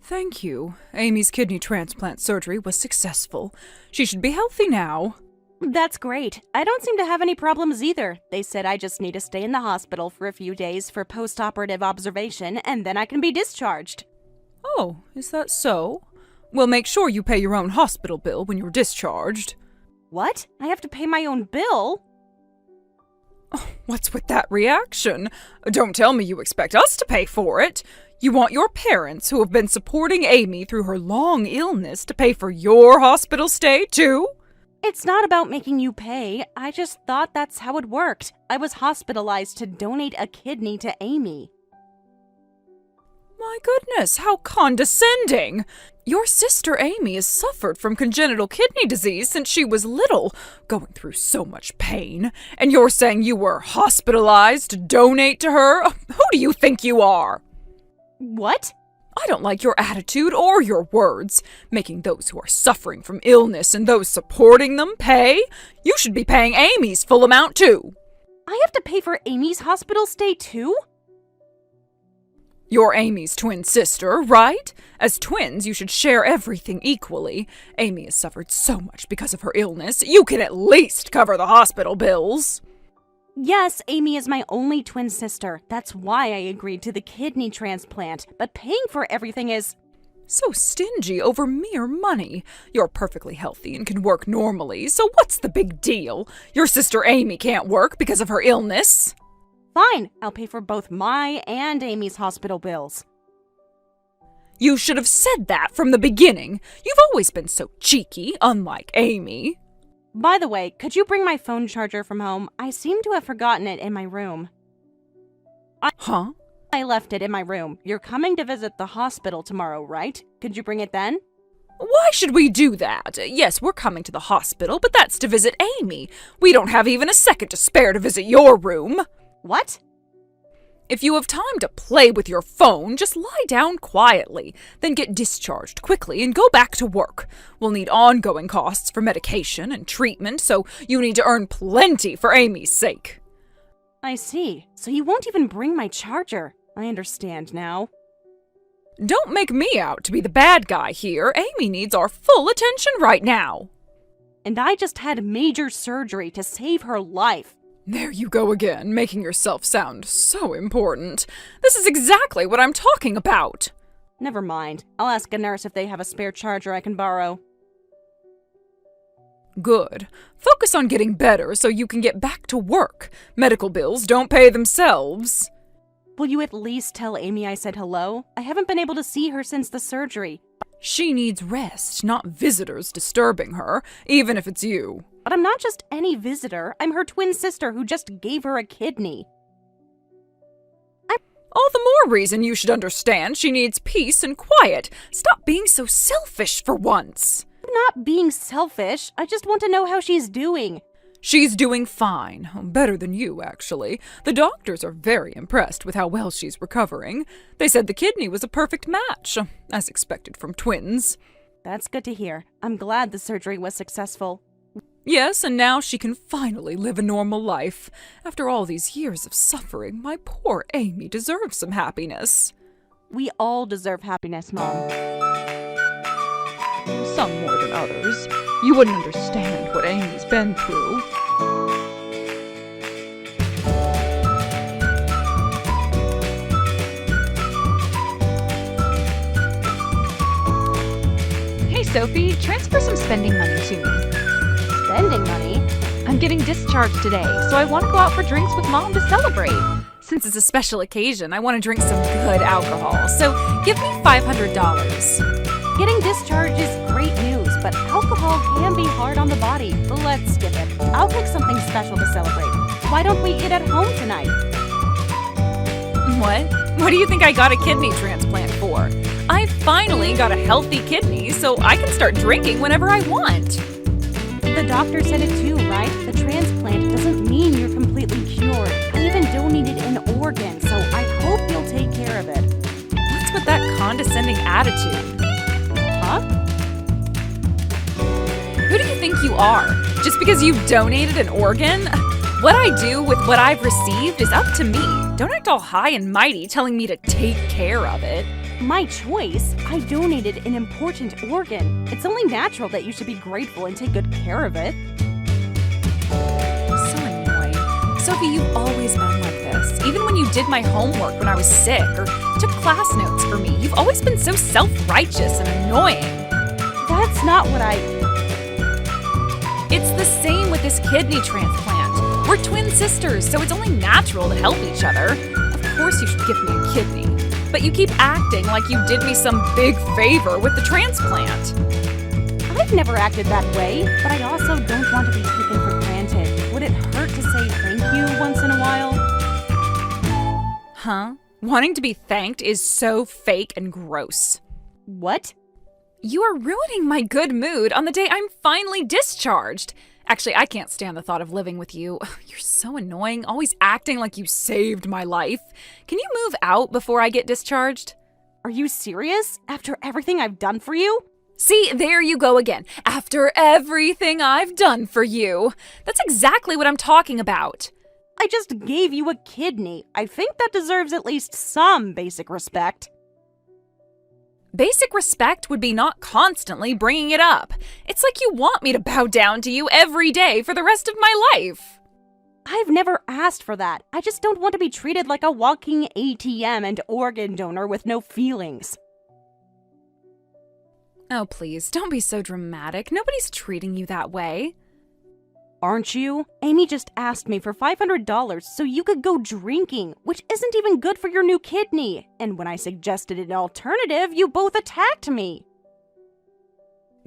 Thank you. Amy's kidney transplant surgery was successful. She should be healthy now. That's great. I don't seem to have any problems either. They said I just need to stay in the hospital for a few days for post-operative observation, and then I can be discharged. Oh, is that so? Well, make sure you pay your own hospital bill when you're discharged. What? I have to pay my own bill? Oh, what's with that reaction? Don't tell me you expect us to pay for it. You want your parents, who have been supporting Amy through her long illness, to pay for your hospital stay, too? It's not about making you pay. I just thought that's how it worked. I was hospitalized to donate a kidney to Amy. My goodness, how condescending! Your sister Amy has suffered from congenital kidney disease since she was little, going through so much pain, and you're saying you were hospitalized to donate to her? Who do you think you are? What? I don't like your attitude or your words, making those who are suffering from illness and those supporting them pay. You should be paying Amy's full amount too. I have to pay for Amy's hospital stay too? You're Amy's twin sister, right? As twins, you should share everything equally. Amy has suffered so much because of her illness. You can at least cover the hospital bills. Yes, Amy is my only twin sister. That's why I agreed to the kidney transplant. But paying for everything is... So stingy over mere money. You're perfectly healthy and can work normally, so what's the big deal? Your sister Amy can't work because of her illness. Fine, I'll pay for both my and Amy's hospital bills. You should have said that from the beginning. You've always been so cheeky, unlike Amy. By the way, could you bring my phone charger from home? I seem to have forgotten it in my room. Huh? I left it in my room. You're coming to visit the hospital tomorrow, right? Could you bring it then? Why should we do that? Yes, we're coming to the hospital, but that's to visit Amy. We don't have even a second to spare to visit your room. What? If you have time to play with your phone, just lie down quietly, then get discharged quickly and go back to work. We'll need ongoing costs for medication and treatment, so you need to earn plenty for Amy's sake. I see. So you won't even bring my charger. I understand now. Don't make me out to be the bad guy here. Amy needs our full attention right now. And I just had major surgery to save her life. There you go again, making yourself sound so important. This is exactly what I'm talking about. Never mind. I'll ask a nurse if they have a spare charger I can borrow. Good. Focus on getting better so you can get back to work. Medical bills don't pay themselves. Will you at least tell Amy I said hello? I haven't been able to see her since the surgery. She needs rest, not visitors disturbing her, even if it's you. But I'm not just any visitor. I'm her twin sister who just gave her a kidney. All the more reason you should understand she needs peace and quiet. Stop being so selfish for once. I'm not being selfish. I just want to know how she's doing. She's doing fine. Better than you, actually. The doctors are very impressed with how well she's recovering. They said the kidney was a perfect match, as expected from twins. That's good to hear. I'm glad the surgery was successful. Yes, and now she can finally live a normal life. After all these years of suffering, my poor Amy deserves some happiness. We all deserve happiness, Mom. Some more than others. You wouldn't understand what Amy's been through. Hey Sophie, transfer some spending money to me. Spending money? I'm getting discharged today, so I want to go out for drinks with Mom to celebrate. Since it's a special occasion, I want to drink some good alcohol, so give me $500. Getting discharged is great news, but alcohol can be hard on the body. Let's skip it. I'll pick something special to celebrate. Why don't we eat at home tonight? What? What do you think I got a kidney transplant for? I finally got a healthy kidney, so I can start drinking whenever I want. The doctor said it too, right? The transplant doesn't mean you're completely cured. I even donated an organ, so I hope you'll take care of it. What's with that condescending attitude? Huh? Who do you think you are? Just because you've donated an organ? What I do with what I've received is up to me. Don't act all high and mighty telling me to take care of it. My choice? I donated an important organ. It's only natural that you should be grateful and take good care of it. So annoying. Sophie, you've always been like this. Even when you did my homework when I was sick or took class notes for me, you've always been so self-righteous and annoying. That's not what It's the same with this kidney transplant. We're twin sisters, so it's only natural to help each other. Of course you should give me a kidney. But you keep acting like you did me some big favor with the transplant. I've never acted that way, but I also don't want to be taken for granted. Would it hurt to say thank you once in a while? Huh? Wanting to be thanked is so fake and gross. What? You are ruining my good mood on the day I'm finally discharged. Actually, I can't stand the thought of living with you. You're so annoying, always acting like you saved my life. Can you move out before I get discharged? Are you serious? After everything I've done for you? See, there you go again. After everything I've done for you. That's exactly what I'm talking about. I just gave you a kidney. I think that deserves at least some basic respect. Basic respect would be not constantly bringing it up. It's like you want me to bow down to you every day for the rest of my life. I've never asked for that. I just don't want to be treated like a walking ATM and organ donor with no feelings. Oh, please, don't be so dramatic. Nobody's treating you that way. Aren't you? Amy just asked me for $500 so you could go drinking, which isn't even good for your new kidney. And when I suggested an alternative, you both attacked me.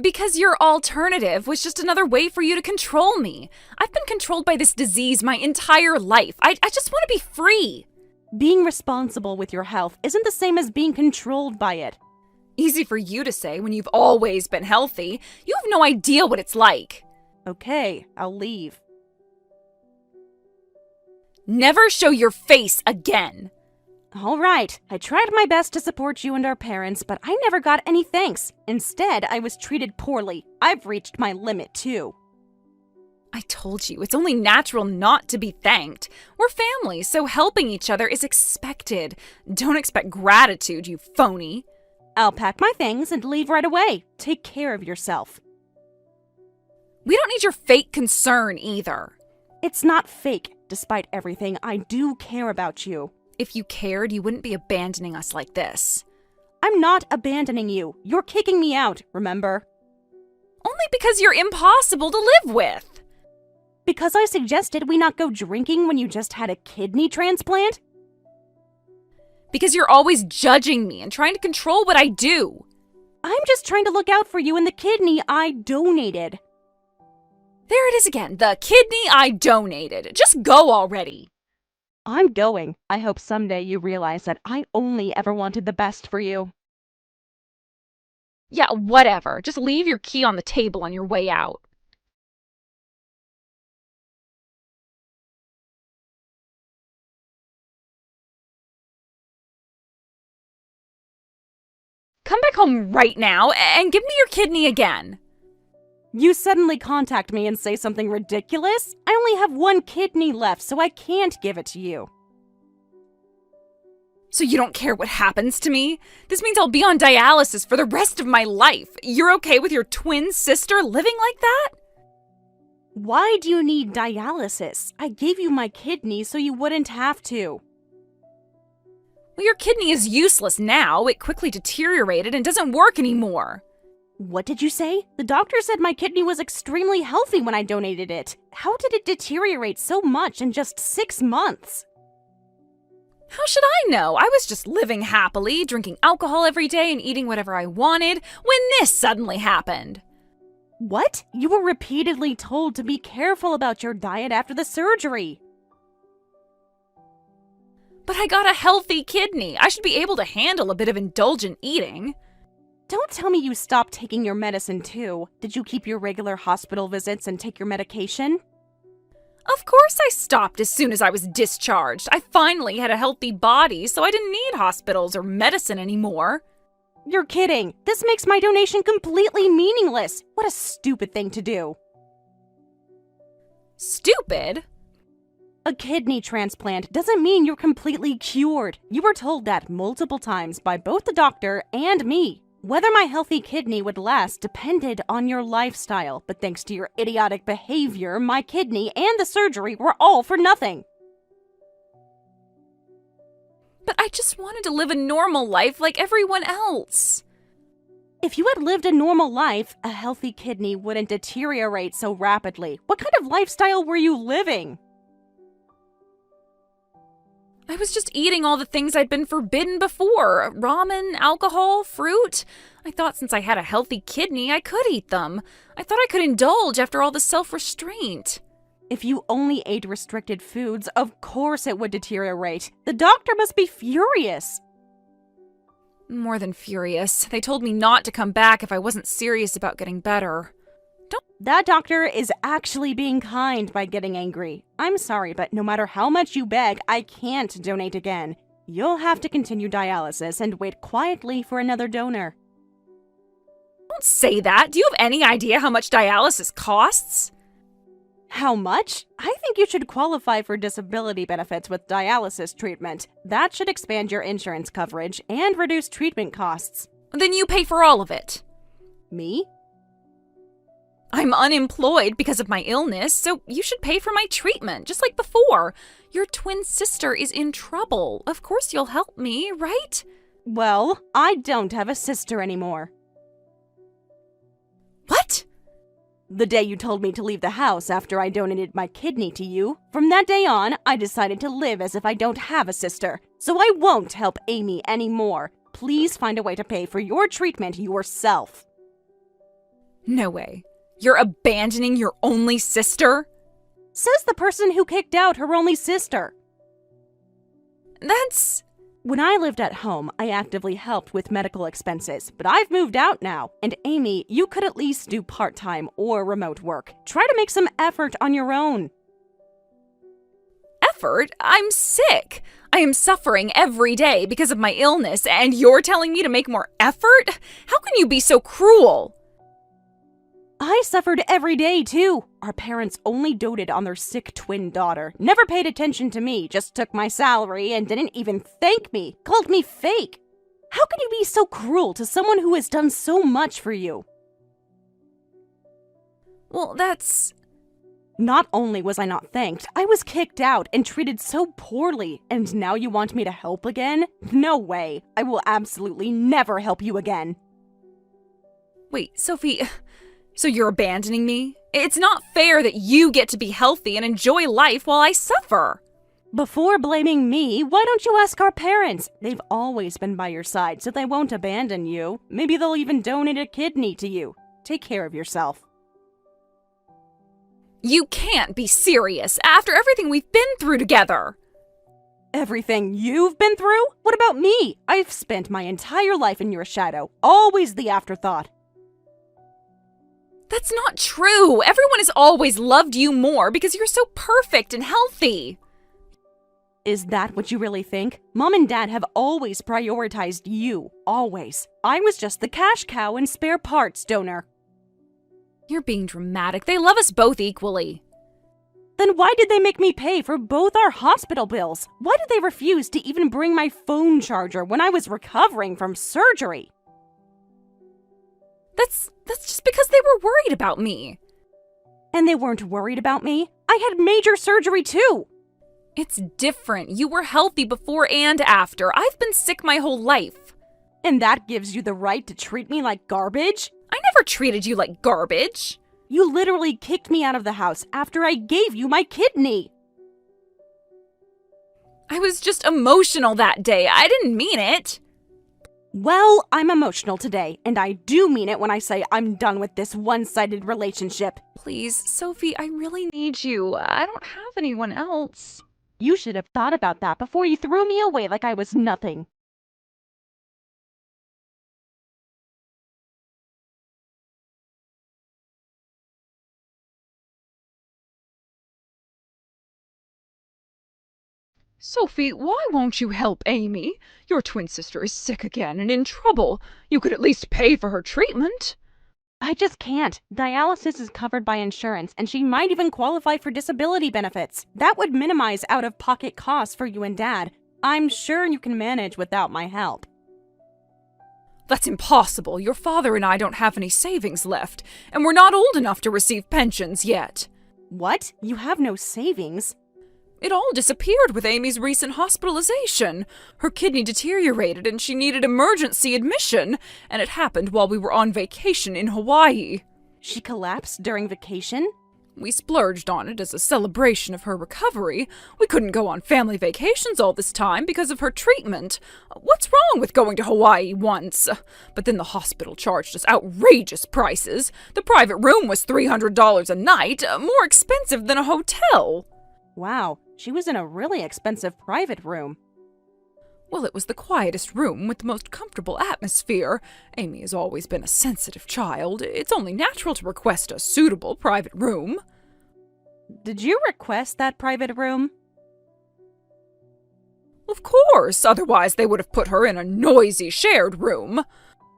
Because your alternative was just another way for you to control me. I've been controlled by this disease my entire life. I just want to be free. Being responsible with your health isn't the same as being controlled by it. Easy for you to say when you've always been healthy. You have no idea what it's like. Okay, I'll leave. Never show your face again. All right, I tried my best to support you and our parents, but I never got any thanks. Instead, I was treated poorly. I've reached my limit, too. I told you, it's only natural not to be thanked. We're family, so helping each other is expected. Don't expect gratitude, you phony. I'll pack my things and leave right away. Take care of yourself. We don't need your fake concern either. It's not fake. Despite everything, I do care about you. If you cared, you wouldn't be abandoning us like this. I'm not abandoning you. You're kicking me out, remember? Only because you're impossible to live with. Because I suggested we not go drinking when you just had a kidney transplant? Because you're always judging me and trying to control what I do. I'm just trying to look out for you and the kidney I donated. There it is again, the kidney I donated. Just go already. I'm going. I hope someday you realize that I only ever wanted the best for you. Yeah, whatever. Just leave your key on the table on your way out. Come back home right now and give me your kidney again. You suddenly contact me and say something ridiculous? I only have one kidney left, so I can't give it to you. So you don't care what happens to me? This means I'll be on dialysis for the rest of my life. You're okay with your twin sister living like that? Why do you need dialysis? I gave you my kidney so you wouldn't have to. Well, your kidney is useless now. It quickly deteriorated and doesn't work anymore. What did you say? The doctor said my kidney was extremely healthy when I donated it. How did it deteriorate so much in just 6 months? How should I know? I was just living happily, drinking alcohol every day and eating whatever I wanted when this suddenly happened. What? You were repeatedly told to be careful about your diet after the surgery. But I got a healthy kidney. I should be able to handle a bit of indulgent eating. Don't tell me you stopped taking your medicine too. Did you keep your regular hospital visits and take your medication? Of course I stopped as soon as I was discharged. I finally had a healthy body, so I didn't need hospitals or medicine anymore. You're kidding. This makes my donation completely meaningless. What a stupid thing to do. Stupid? A kidney transplant doesn't mean you're completely cured. You were told that multiple times by both the doctor and me. Whether my healthy kidney would last depended on your lifestyle, but thanks to your idiotic behavior, my kidney and the surgery were all for nothing. But I just wanted to live a normal life like everyone else. If you had lived a normal life, a healthy kidney wouldn't deteriorate so rapidly. What kind of lifestyle were you living? I was just eating all the things I'd been forbidden before. Ramen, alcohol, fruit. I thought since I had a healthy kidney, I could eat them. I thought I could indulge after all the self-restraint. If you only ate restricted foods, of course it would deteriorate. The doctor must be furious. More than furious. They told me not to come back if I wasn't serious about getting better. That doctor is actually being kind by getting angry. I'm sorry, but no matter how much you beg, I can't donate again. You'll have to continue dialysis and wait quietly for another donor. Don't say that. Do you have any idea how much dialysis costs? How much? I think you should qualify for disability benefits with dialysis treatment. That should expand your insurance coverage and reduce treatment costs. Then you pay for all of it. Me? I'm unemployed because of my illness, so you should pay for my treatment, just like before. Your twin sister is in trouble. Of course you'll help me, right? Well, I don't have a sister anymore. What? The day you told me to leave the house after I donated my kidney to you, from that day on, I decided to live as if I don't have a sister. So I won't help Amy anymore. Please find a way to pay for your treatment yourself. No way. You're abandoning your only sister? Says the person who kicked out her only sister. That's... When I lived at home, I actively helped with medical expenses, but I've moved out now. And Amy, you could at least do part-time or remote work. Try to make some effort on your own. Effort? I'm sick. I am suffering every day because of my illness, and you're telling me to make more effort? How can you be so cruel? I suffered every day, too. Our parents only doted on their sick twin daughter, never paid attention to me, just took my salary and didn't even thank me, called me fake. How can you be so cruel to someone who has done so much for you? Well, that's... Not only was I not thanked, I was kicked out and treated so poorly, and now you want me to help again? No way. I will absolutely never help you again. Wait, Sophie... So you're abandoning me? It's not fair that you get to be healthy and enjoy life while I suffer. Before blaming me, why don't you ask our parents? They've always been by your side, so they won't abandon you. Maybe they'll even donate a kidney to you. Take care of yourself. You can't be serious after everything we've been through together. Everything you've been through? What about me? I've spent my entire life in your shadow, always the afterthought. That's not true. Everyone has always loved you more because you're so perfect and healthy. Is that what you really think? Mom and Dad have always prioritized you. Always. I was just the cash cow and spare parts donor. You're being dramatic. They love us both equally. Then why did they make me pay for both our hospital bills? Why did they refuse to even bring my phone charger when I was recovering from surgery? That's just because they were worried about me. And they weren't worried about me? I had major surgery too. It's different. You were healthy before and after. I've been sick my whole life. And that gives you the right to treat me like garbage? I never treated you like garbage. You literally kicked me out of the house after I gave you my kidney. I was just emotional that day. I didn't mean it. Well, I'm emotional today, and I do mean it when I say I'm done with this one-sided relationship. Please, Sophie, I really need you. I don't have anyone else. You should have thought about that before you threw me away like I was nothing. Sophie, why won't you help Amy? Your twin sister is sick again and in trouble. You could at least pay for her treatment. I just can't. Dialysis is covered by insurance, and she might even qualify for disability benefits. That would minimize out-of-pocket costs for you and Dad. I'm sure you can manage without my help. That's impossible. Your father and I don't have any savings left, and we're not old enough to receive pensions yet. What? You have no savings? It all disappeared with Amy's recent hospitalization. Her kidney deteriorated and she needed emergency admission, and it happened while we were on vacation in Hawaii. She collapsed during vacation? We splurged on it as a celebration of her recovery. We couldn't go on family vacations all this time because of her treatment. What's wrong with going to Hawaii once? But then the hospital charged us outrageous prices. The private room was $300 a night, more expensive than a hotel. Wow, she was in a really expensive private room. Well, it was the quietest room with the most comfortable atmosphere. Amy has always been a sensitive child. It's only natural to request a suitable private room. Did you request that private room? Of course, otherwise they would have put her in a noisy shared room.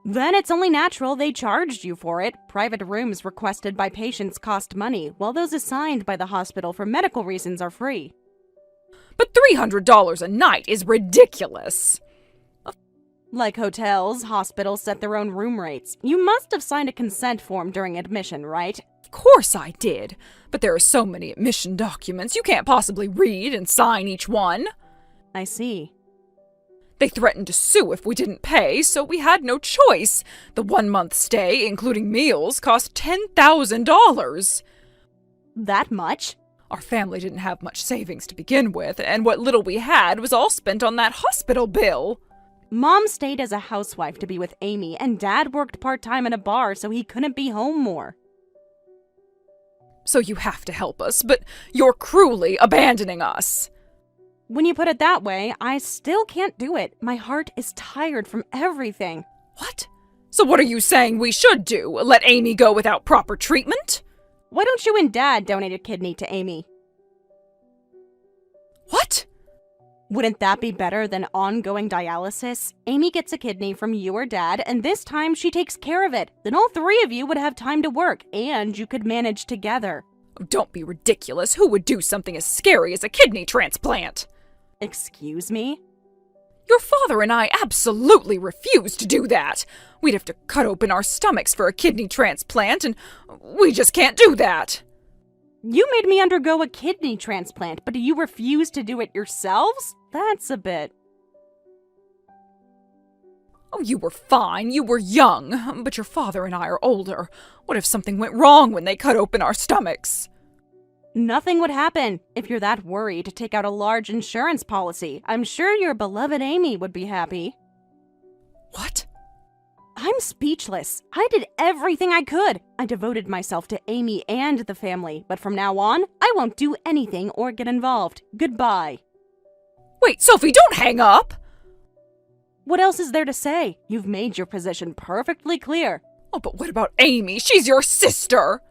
Then it's only natural they charged you for it. Private rooms requested by patients cost money, while those assigned by the hospital for medical reasons are free. But $300 a night is ridiculous. Like hotels, hospitals set their own room rates. You must have signed a consent form during admission, right? Of course I did, but there are so many admission documents you can't possibly read and sign each one. I see. They threatened to sue if we didn't pay, so we had no choice. The 1-month stay, including meals, cost $10,000. That much? Our family didn't have much savings to begin with, and what little we had was all spent on that hospital bill. Mom stayed as a housewife to be with Amy, and Dad worked part-time in a bar so he couldn't be home more. So you have to help us, but you're cruelly abandoning us. When you put it that way, I still can't do it. My heart is tired from everything. What? So what are you saying we should do? Let Amy go without proper treatment? Why don't you and Dad donate a kidney to Amy? What? Wouldn't that be better than ongoing dialysis? Amy gets a kidney from you or Dad, and this time she takes care of it. Then all three of you would have time to work, and you could manage together. Oh, don't be ridiculous. Who would do something as scary as a kidney transplant? Excuse me? Your father and I absolutely refuse to do that. We'd have to cut open our stomachs for a kidney transplant, and we just can't do that. You made me undergo a kidney transplant, but you refuse to do it yourselves? That's a bit... Oh, you were fine. You were young. But your father and I are older. What if something went wrong when they cut open our stomachs? Nothing would happen. If you're that worried to take out a large insurance policy, I'm sure your beloved Amy would be happy. What? I'm speechless. I did everything I could. I devoted myself to Amy and the family, but from now on, I won't do anything or get involved. Goodbye. Wait, Sophie, don't hang up! What else is there to say? You've made your position perfectly clear. Oh, but what about Amy? She's your sister!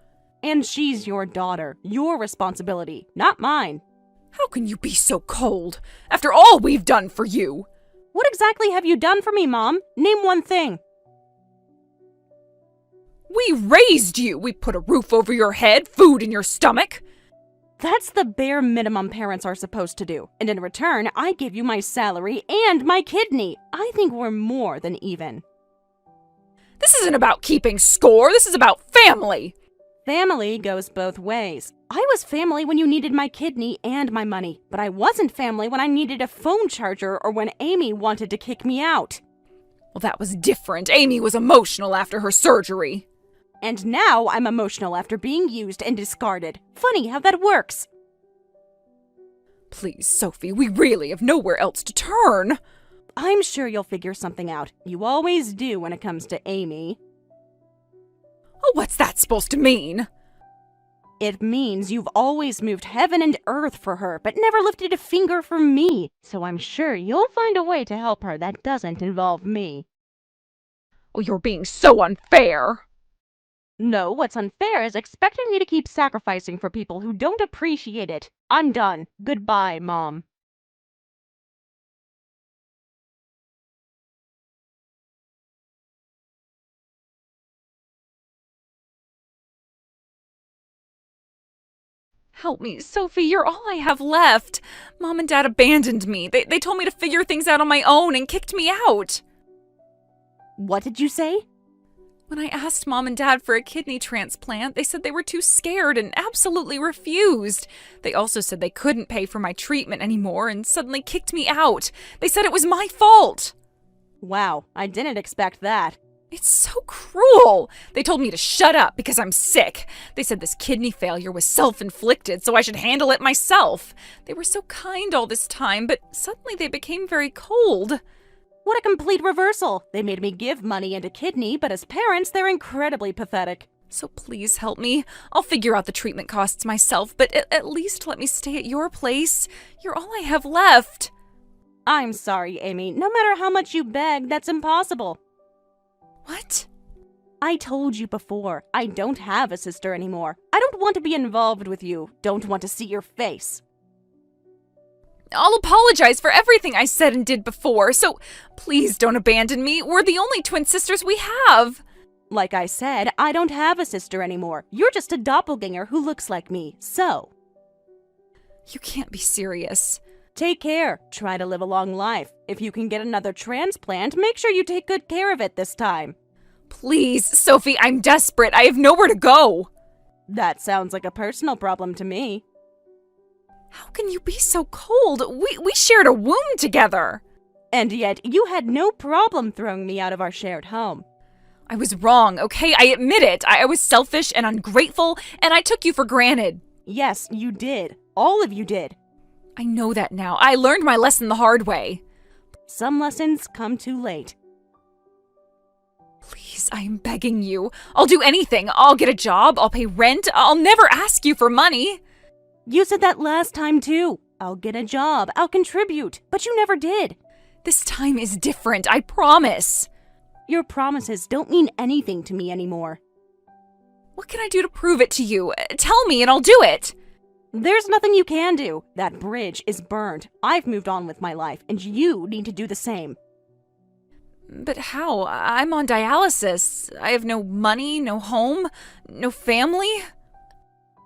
And she's your daughter. Your responsibility, not mine. How can you be so cold, after all we've done for you? What exactly have you done for me, Mom? Name one thing. We raised you! We put a roof over your head, food in your stomach! That's the bare minimum parents are supposed to do. And in return, I give you my salary and my kidney. I think we're more than even. This isn't about keeping score, this is about family! Family goes both ways. I was family when you needed my kidney and my money, but I wasn't family when I needed a phone charger or when Amy wanted to kick me out. Well, that was different. Amy was emotional after her surgery. And now I'm emotional after being used and discarded. Funny how that works. Please, Sophie, we really have nowhere else to turn. I'm sure you'll figure something out. You always do when it comes to Amy. Oh, what's that supposed to mean? It means you've always moved heaven and earth for her, but never lifted a finger for me. So I'm sure you'll find a way to help her that doesn't involve me. Oh, you're being so unfair. No, what's unfair is expecting me to keep sacrificing for people who don't appreciate it. I'm done. Goodbye, Mom. Help me, Sophie, you're all I have left. Mom and Dad abandoned me. They told me to figure things out on my own and kicked me out. What did you say? When I asked Mom and Dad for a kidney transplant, they said they were too scared and absolutely refused. They also said they couldn't pay for my treatment anymore and suddenly kicked me out. They said it was my fault. Wow, I didn't expect that. It's so cruel. They told me to shut up because I'm sick. They said this kidney failure was self-inflicted, so I should handle it myself. They were so kind all this time, but suddenly they became very cold. What a complete reversal. They made me give money and a kidney, but as parents, they're incredibly pathetic. So please help me. I'll figure out the treatment costs myself, but at least let me stay at your place. You're all I have left. I'm sorry, Amy. No matter how much you beg, that's impossible. What? I told you before, I don't have a sister anymore. I don't want to be involved with you. Don't want to see your face. I'll apologize for everything I said and did before, so please don't abandon me. We're the only twin sisters we have. Like I said, I don't have a sister anymore. You're just a doppelganger who looks like me, so. You can't be serious. Take care. Try to live a long life. If you can get another transplant, make sure you take good care of it this time. Please, Sophie, I'm desperate. I have nowhere to go. That sounds like a personal problem to me. How can you be so cold? We shared a womb together. And yet, you had no problem throwing me out of our shared home. I was wrong, okay? I admit it. I was selfish and ungrateful, and I took you for granted. Yes, you did. All of you did. I know that now. I learned my lesson the hard way. Some lessons come too late. Please, I am begging you. I'll do anything. I'll get a job. I'll pay rent. I'll never ask you for money. You said that last time too. I'll get a job. I'll contribute. But you never did. This time is different. I promise. Your promises don't mean anything to me anymore. What can I do to prove it to you? Tell me and I'll do it. There's nothing you can do. That bridge is burned. I've moved on with my life, and you need to do the same. But how? I'm on dialysis. I have no money, no home, no family.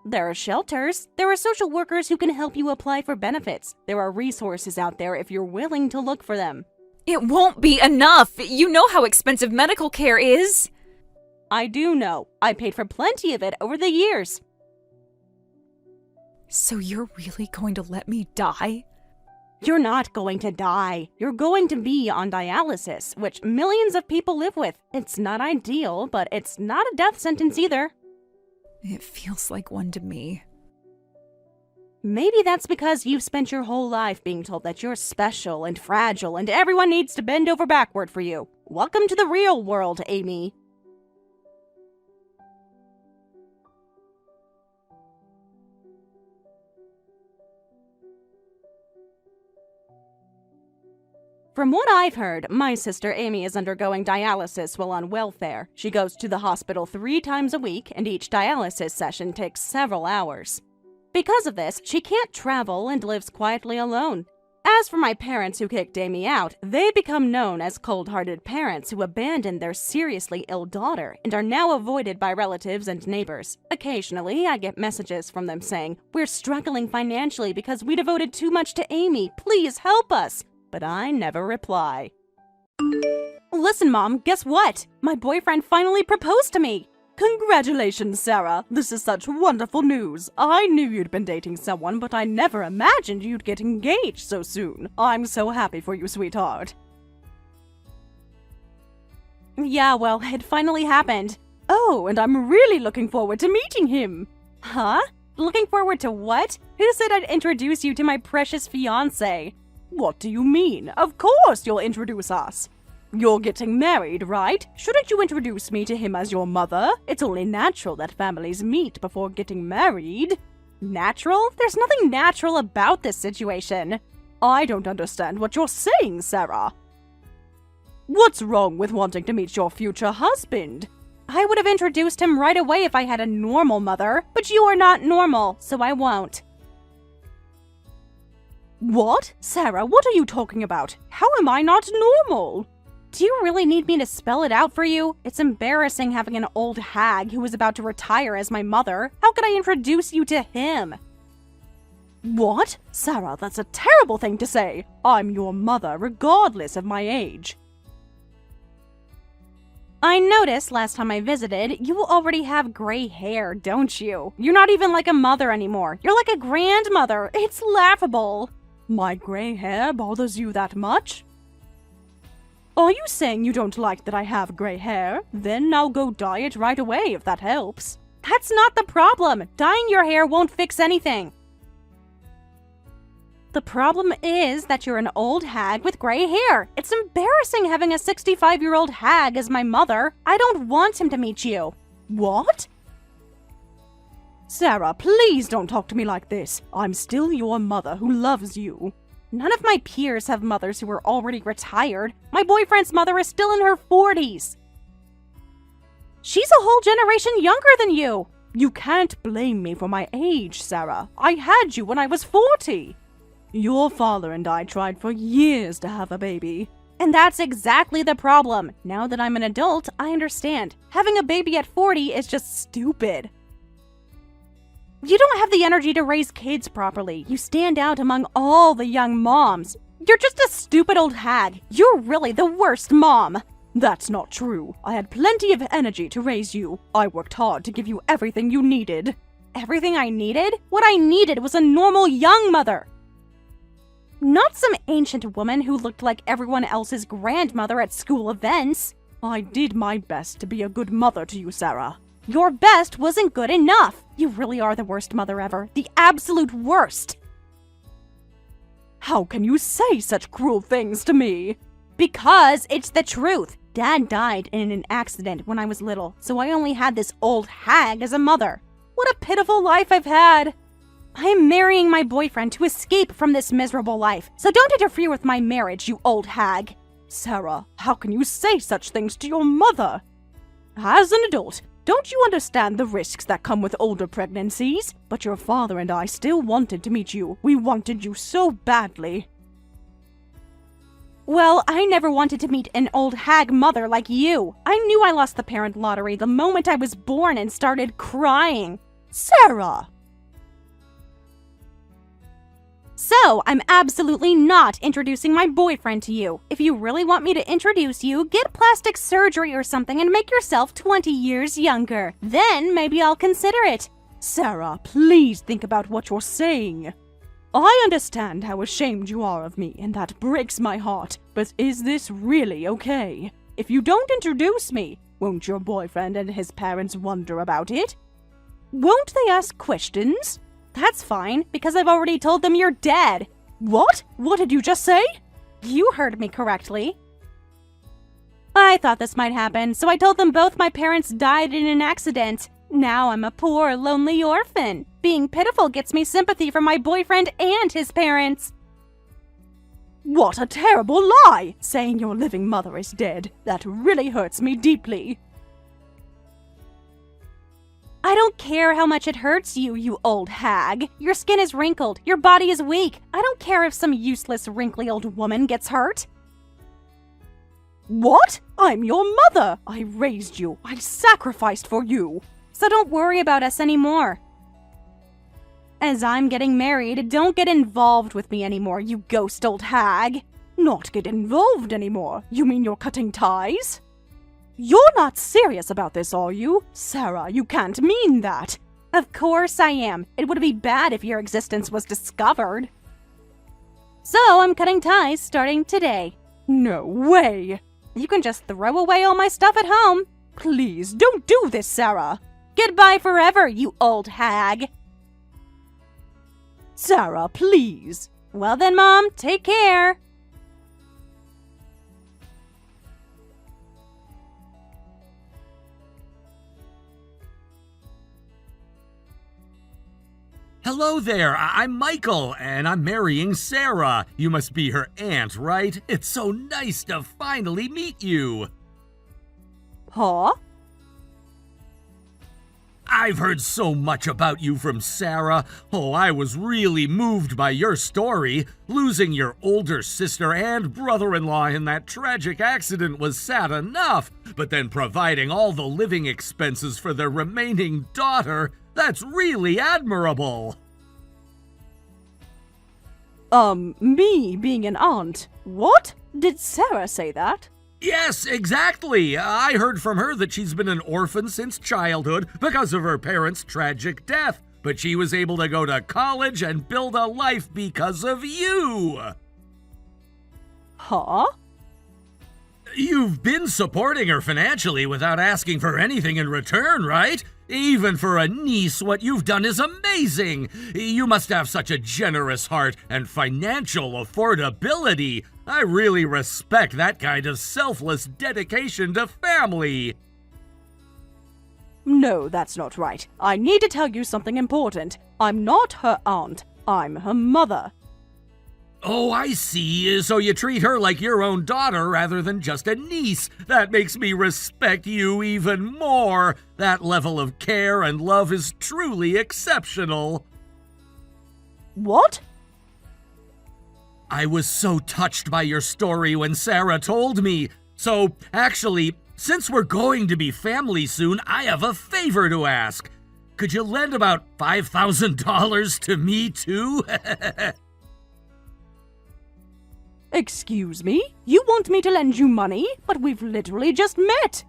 There are shelters. There are social workers who can help you apply for benefits. There are resources out there if you're willing to look for them. It won't be enough. You know how expensive medical care is. I do know. I paid for plenty of it over the years. So you're really going to let me die? You're not going to die. You're going to be on dialysis, which millions of people live with. It's not ideal, but it's not a death sentence either. It feels like one to me. Maybe that's because you've spent your whole life being told that you're special and fragile and everyone needs to bend over backward for you. Welcome to the real world, Amy. From what I've heard, my sister Amy is undergoing dialysis while on welfare. She goes to the hospital 3 times a week, and each dialysis session takes several hours. Because of this, she can't travel and lives quietly alone. As for my parents who kicked Amy out, they become known as cold-hearted parents who abandoned their seriously ill daughter and are now avoided by relatives and neighbors. Occasionally, I get messages from them saying, "We're struggling financially because we devoted too much to Amy. Please help us." But I never reply. Listen, Mom, guess what? My boyfriend finally proposed to me. Congratulations, Sarah. This is such wonderful news. I knew you'd been dating someone, but I never imagined you'd get engaged so soon. I'm so happy for you, sweetheart. Yeah, well, it finally happened. Oh, and I'm really looking forward to meeting him. Huh? Looking forward to what? Who said I'd introduce you to my precious fiancé? What do you mean? Of course you'll introduce us. You're getting married, right? Shouldn't you introduce me to him as your mother? It's only natural that families meet before getting married. Natural? There's nothing natural about this situation. I don't understand what you're saying, Sarah. What's wrong with wanting to meet your future husband? I would have introduced him right away if I had a normal mother, but you are not normal, so I won't. What? Sarah, what are you talking about? How am I not normal? Do you really need me to spell it out for you? It's embarrassing having an old hag who is about to retire as my mother. How could I introduce you to him? What? Sarah, that's a terrible thing to say. I'm your mother, regardless of my age. I noticed last time I visited, you already have gray hair, don't you? You're not even like a mother anymore. You're like a grandmother. It's laughable. My gray hair bothers you that much? Are you saying you don't like that I have gray hair? Then I'll go dye it right away if that helps. That's not the problem. Dyeing your hair won't fix anything. The problem is that you're an old hag with gray hair. It's embarrassing having a 65-year-old hag as my mother. I don't want him to meet you. What? Sarah, please don't talk to me like this. I'm still your mother who loves you. None of my peers have mothers who are already retired. My boyfriend's mother is still in her 40s. She's a whole generation younger than you. You can't blame me for my age, Sarah. I had you when I was 40. Your father and I tried for years to have a baby. And that's exactly the problem. Now that I'm an adult, I understand. Having a baby at 40 is just stupid. You don't have the energy to raise kids properly. You stand out among all the young moms. You're just a stupid old hag. You're really the worst mom. That's not true. I had plenty of energy to raise you. I worked hard to give you everything you needed. Everything I needed? What I needed was a normal young mother. Not some ancient woman who looked like everyone else's grandmother at school events. I did my best to be a good mother to you, Sarah. Your best wasn't good enough. You really are the worst mother ever. The absolute worst. How can you say such cruel things to me? Because it's the truth. Dad died in an accident when I was little, so I only had this old hag as a mother. What a pitiful life I've had. I am marrying my boyfriend to escape from this miserable life, so don't interfere with my marriage, you old hag. Sarah, how can you say such things to your mother? As an adult, don't you understand the risks that come with older pregnancies? But your father and I still wanted to meet you. We wanted you so badly. Well, I never wanted to meet an old hag mother like you. I knew I lost the parent lottery the moment I was born and started crying. Sarah! So, I'm absolutely not introducing my boyfriend to you. If you really want me to introduce you, get plastic surgery or something and make yourself 20 years younger. Then maybe I'll consider it. Sarah, please think about what you're saying. I understand how ashamed you are of me, and that breaks my heart. But is this really okay? If you don't introduce me, won't your boyfriend and his parents wonder about it? Won't they ask questions? That's fine, because I've already told them you're dead. What? What did you just say? You heard me correctly. I thought this might happen, so I told them both my parents died in an accident. Now I'm a poor, lonely orphan. Being pitiful gets me sympathy from my boyfriend and his parents. What a terrible lie! Saying your living mother is dead. That really hurts me deeply. I don't care how much it hurts you, you old hag. Your skin is wrinkled. Your body is weak. I don't care if some useless, wrinkly old woman gets hurt. What? I'm your mother. I raised you. I sacrificed for you. So don't worry about us anymore. As I'm getting married, don't get involved with me anymore, you ghost old hag. Not get involved anymore? You mean you're cutting ties? You're not serious about this, are you? Sarah, you can't mean that. Of course I am. It would be bad if your existence was discovered. So I'm cutting ties starting today. No way. You can just throw away all my stuff at home. Please, don't do this, Sarah. Goodbye forever, you old hag. Sarah, please. Well then, Mom, take care. Hello there, I'm Michael, and I'm marrying Sarah. You must be her aunt, right? It's so nice to finally meet you. Huh? I've heard so much about you from Sarah. Oh, I was really moved by your story. Losing your older sister and brother-in-law in that tragic accident was sad enough, but then providing all the living expenses for their remaining daughter, that's really admirable. Me being an aunt? What? Did Sarah say that? Yes, exactly. I heard from her that she's been an orphan since childhood because of her parents' tragic death, but she was able to go to college and build a life because of you. Huh? You've been supporting her financially without asking for anything in return, right? Even for a niece, what you've done is amazing. You must have such a generous heart and financial affordability. I really respect that kind of selfless dedication to family. No, that's not right. I need to tell you something important. I'm not her aunt. I'm her mother. Oh, I see. So you treat her like your own daughter rather than just a niece. That makes me respect you even more. That level of care and love is truly exceptional. What? I was so touched by your story when Sarah told me. So, actually, since we're going to be family soon, I have a favor to ask. Could you lend about $5,000 to me, too? Excuse me? You want me to lend you money? But we've literally just met!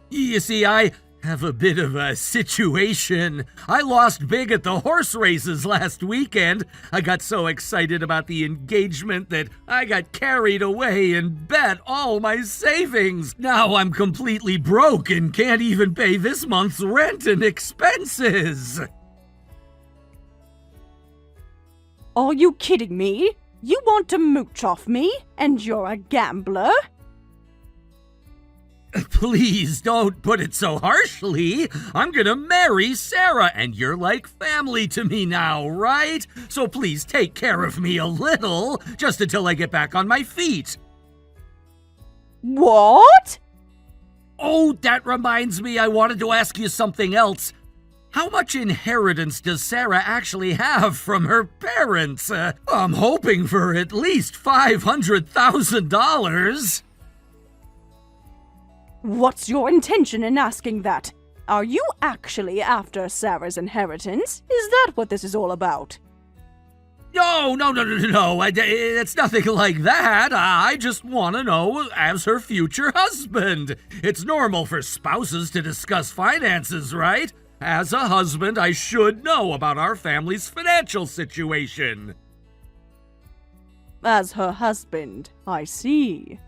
You see, I have a bit of a situation. I lost big at the horse races last weekend. I got so excited about the engagement that I got carried away and bet all my savings. Now I'm completely broke and can't even pay this month's rent and expenses. Are you kidding me? You want to mooch off me? And you're a gambler? Please don't put it so harshly. I'm gonna marry Sarah, and you're like family to me now, right? So please take care of me a little, just until I get back on my feet. What? Oh, that reminds me, I wanted to ask you something else. How much inheritance does Sarah actually have from her parents? I'm hoping for at least $500,000. What's your intention in asking that? Are you actually after Sarah's inheritance? Is that what this is all about? No. It's nothing like that. I just want to know as her future husband. It's normal for spouses to discuss finances, right? As a husband, I should know about our family's financial situation. As her husband, I see.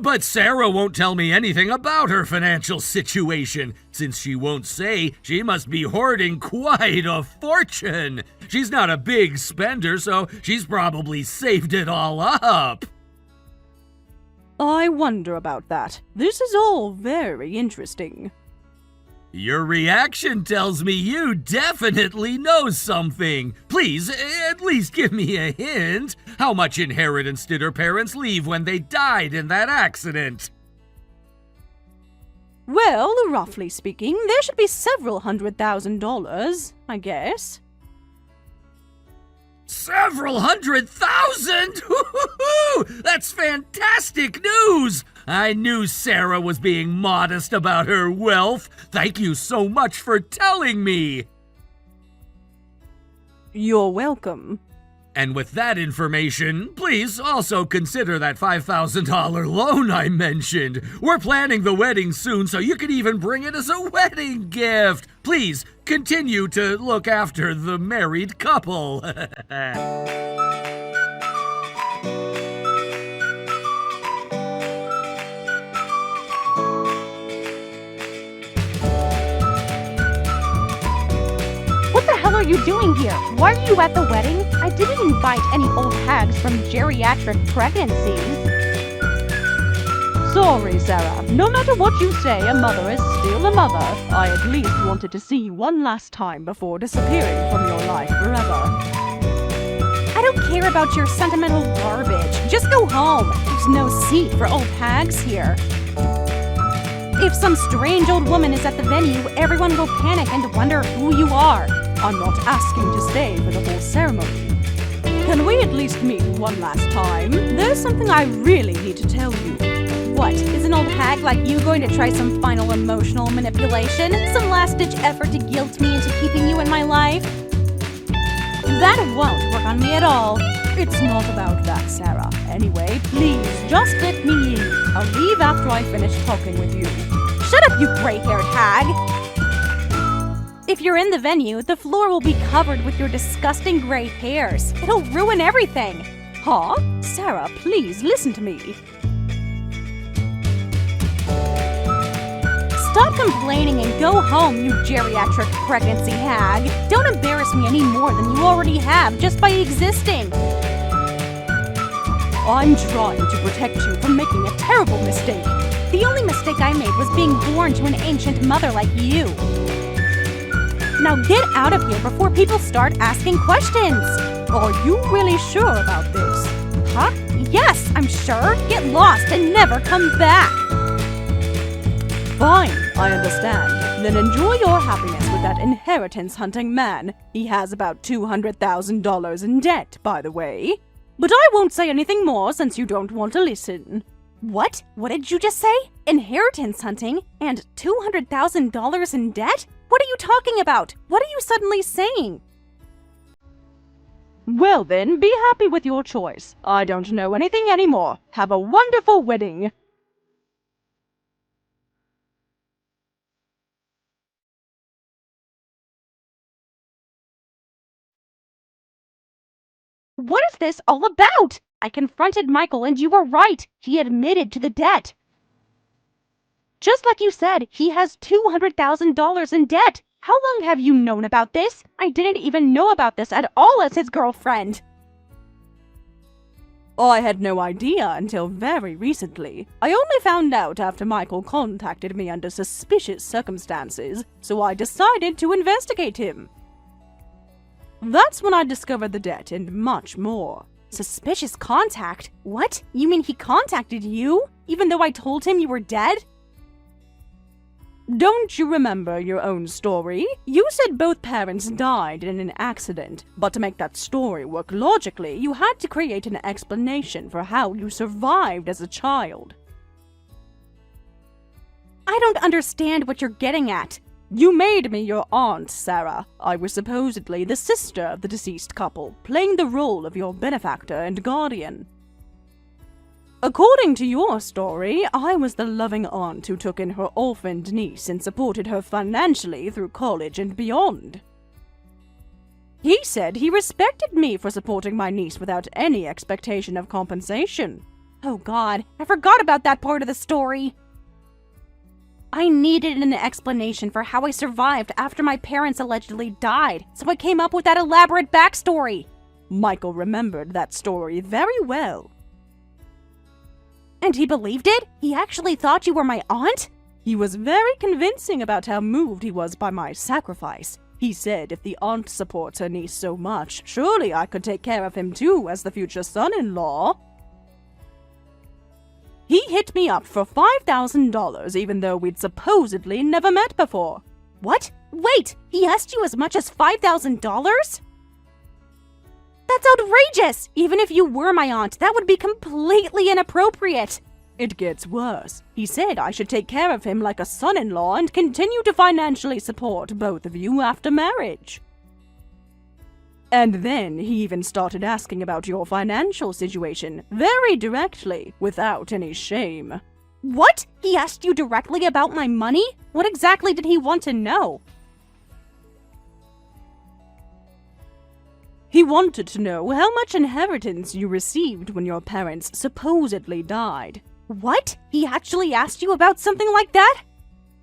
But Sarah won't tell me anything about her financial situation. Since she won't say, she must be hoarding quite a fortune. She's not a big spender, so she's probably saved it all up. I wonder about that. This is all very interesting. Your reaction tells me you definitely know something. Please, at least give me a hint. How much inheritance did her parents leave when they died in that accident? Well, roughly speaking, there should be several $100,000, I guess. Several $100,000? Hoo-hoo-hoo! That's fantastic news! I knew Sarah was being modest about her wealth. Thank you so much for telling me. You're welcome. And with that information, please also consider that $5,000 loan I mentioned. We're planning the wedding soon, so you can even bring it as a wedding gift. Please continue to look after the married couple. What the hell are you doing here? Why are you at the wedding? I didn't invite any old hags from geriatric pregnancies. Sorry, Sarah. No matter what you say, a mother is still a mother. I at least wanted to see you one last time before disappearing from your life forever. I don't care about your sentimental garbage. Just go home. There's no seat for old hags here. If some strange old woman is at the venue, everyone will panic and wonder who you are. I'm not asking to stay for the whole ceremony. Can we at least meet one last time? There's something I really need to tell you. What, is an old hag like you going to try some final emotional manipulation? Some last-ditch effort to guilt me into keeping you in my life? That won't work on me at all. It's not about that, Sarah. Anyway, please, just let me in. I'll leave after I finish talking with you. Shut up, you gray-haired hag! If you're in the venue, the floor will be covered with your disgusting gray hairs. It'll ruin everything. Huh? Sarah, please listen to me. Stop complaining and go home, you geriatric pregnancy hag. Don't embarrass me any more than you already have just by existing. I'm trying to protect you from making a terrible mistake. The only mistake I made was being born to an ancient mother like you. Now get out of here before people start asking questions. Are you really sure about this? Huh? Yes, I'm sure. Get lost and never come back. Fine, I understand. Then enjoy your happiness with that inheritance-hunting man. He has about $200,000 in debt, by the way. But I won't say anything more since you don't want to listen. What? What did you just say? Inheritance hunting? And $200,000 in debt? What are you talking about? What are you suddenly saying? Well then, be happy with your choice. I don't know anything anymore. Have a wonderful wedding. What is this all about? I confronted Michael and you were right. He admitted to the debt. Just like you said, he has $200,000 in debt. How long have you known about this? I didn't even know about this at all as his girlfriend. I had no idea until very recently. I only found out after Michael contacted me under suspicious circumstances, so I decided to investigate him. That's when I discovered the debt and much more. Suspicious contact? What? You mean he contacted you? Even though I told him you were dead? Don't you remember your own story? You said both parents died in an accident, but to make that story work logically, you had to create an explanation for how you survived as a child. I don't understand what you're getting at. You made me your aunt, Sarah. I was supposedly the sister of the deceased couple, playing the role of your benefactor and guardian. According to your story, I was the loving aunt who took in her orphaned niece and supported her financially through college and beyond. He said he respected me for supporting my niece without any expectation of compensation. Oh God, I forgot about that part of the story. I needed an explanation for how I survived after my parents allegedly died, so I came up with that elaborate backstory. Michael remembered that story very well. And he believed it? He actually thought you were my aunt? He was very convincing about how moved he was by my sacrifice. He said if the aunt supports her niece so much, surely I could take care of him too as the future son-in-law. He hit me up for $5,000 even though we'd supposedly never met before. What? Wait, he asked you as much as $5,000? That's outrageous! Even if you were my aunt, that would be completely inappropriate. It gets worse. He said I should take care of him like a son-in-law and continue to financially support both of you after marriage. And then he even started asking about your financial situation, very directly, without any shame. What? He asked you directly about my money? What exactly did he want to know? He wanted to know how much inheritance you received when your parents supposedly died. What? He actually asked you about something like that?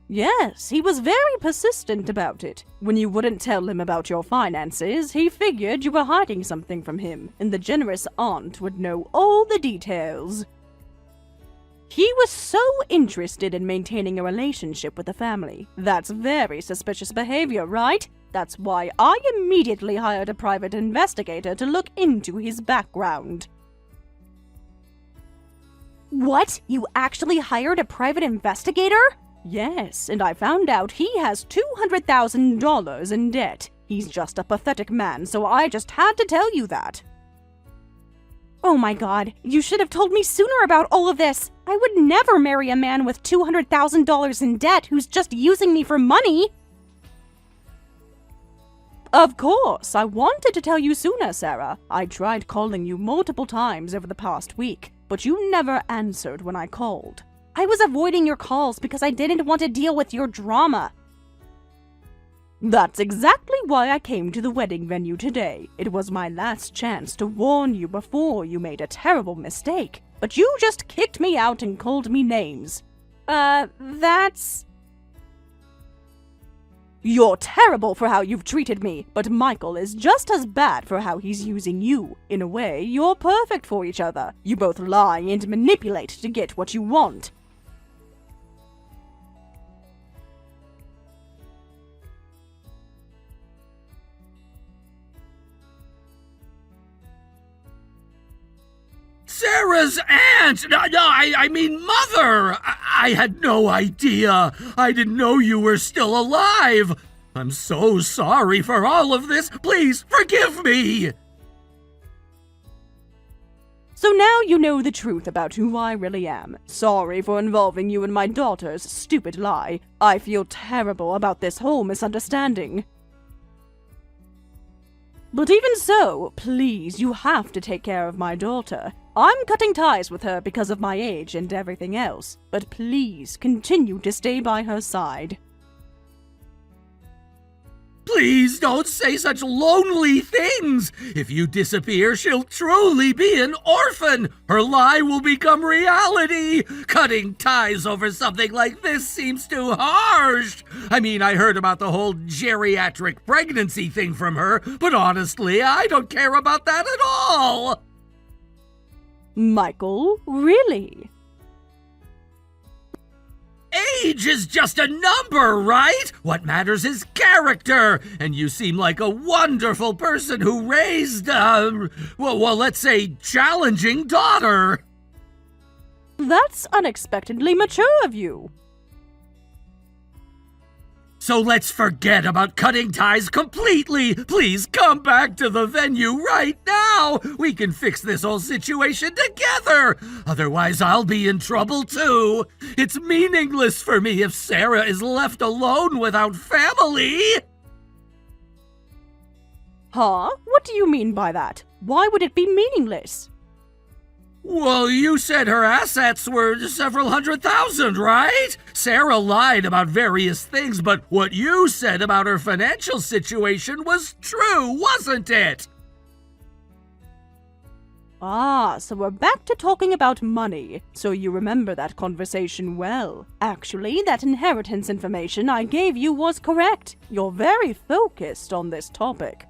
Yes, he was very persistent about it. When you wouldn't tell him about your finances, he figured you were hiding something from him, and the generous aunt would know all the details. He was so interested in maintaining a relationship with the family. That's very suspicious behavior, right? That's why I immediately hired a private investigator to look into his background. What? You actually hired a private investigator? Yes, and I found out he has $200,000 in debt. He's just a pathetic man, so I just had to tell you that. Oh my god, you should have told me sooner about all of this. I would never marry a man with $200,000 in debt who's just using me for money. Of course, I wanted to tell you sooner, Sarah. I tried calling you multiple times over the past week, but you never answered when I called. I was avoiding your calls because I didn't want to deal with your drama. That's exactly why I came to the wedding venue today. It was my last chance to warn you before you made a terrible mistake. But you just kicked me out and called me names. That's... You're terrible for how you've treated me, but Michael is just as bad for how he's using you. In a way, you're perfect for each other. You both lie and manipulate to get what you want. Sarah's aunt! No, I mean mother! I had no idea. I didn't know you were still alive. I'm so sorry for all of this. Please forgive me. So now you know the truth about who I really am. Sorry for involving you in my daughter's stupid lie. I feel terrible about this whole misunderstanding. But even so, please, you have to take care of my daughter. I'm cutting ties with her because of my age and everything else, but please continue to stay by her side. Please don't say such lonely things. If you disappear, she'll truly be an orphan. Her lie will become reality. Cutting ties over something like this seems too harsh. I mean, I heard about the whole geriatric pregnancy thing from her, but honestly, I don't care about that at all. Michael, really? Age is just a number, right? What matters is character. And you seem like a wonderful person who raised, let's say, challenging daughter. That's unexpectedly mature of you. So let's forget about cutting ties completely. Please come back to the venue right now. We can fix this whole situation together. Otherwise, I'll be in trouble too. It's meaningless for me if Sarah is left alone without family. Huh? What do you mean by that? Why would it be meaningless? Well, you said her assets were several $100,000, right? Sarah lied about various things, but what you said about her financial situation was true, wasn't it? Ah, so we're back to talking about money. So you remember that conversation well. Actually, that inheritance information I gave you was correct. You're very focused on this topic.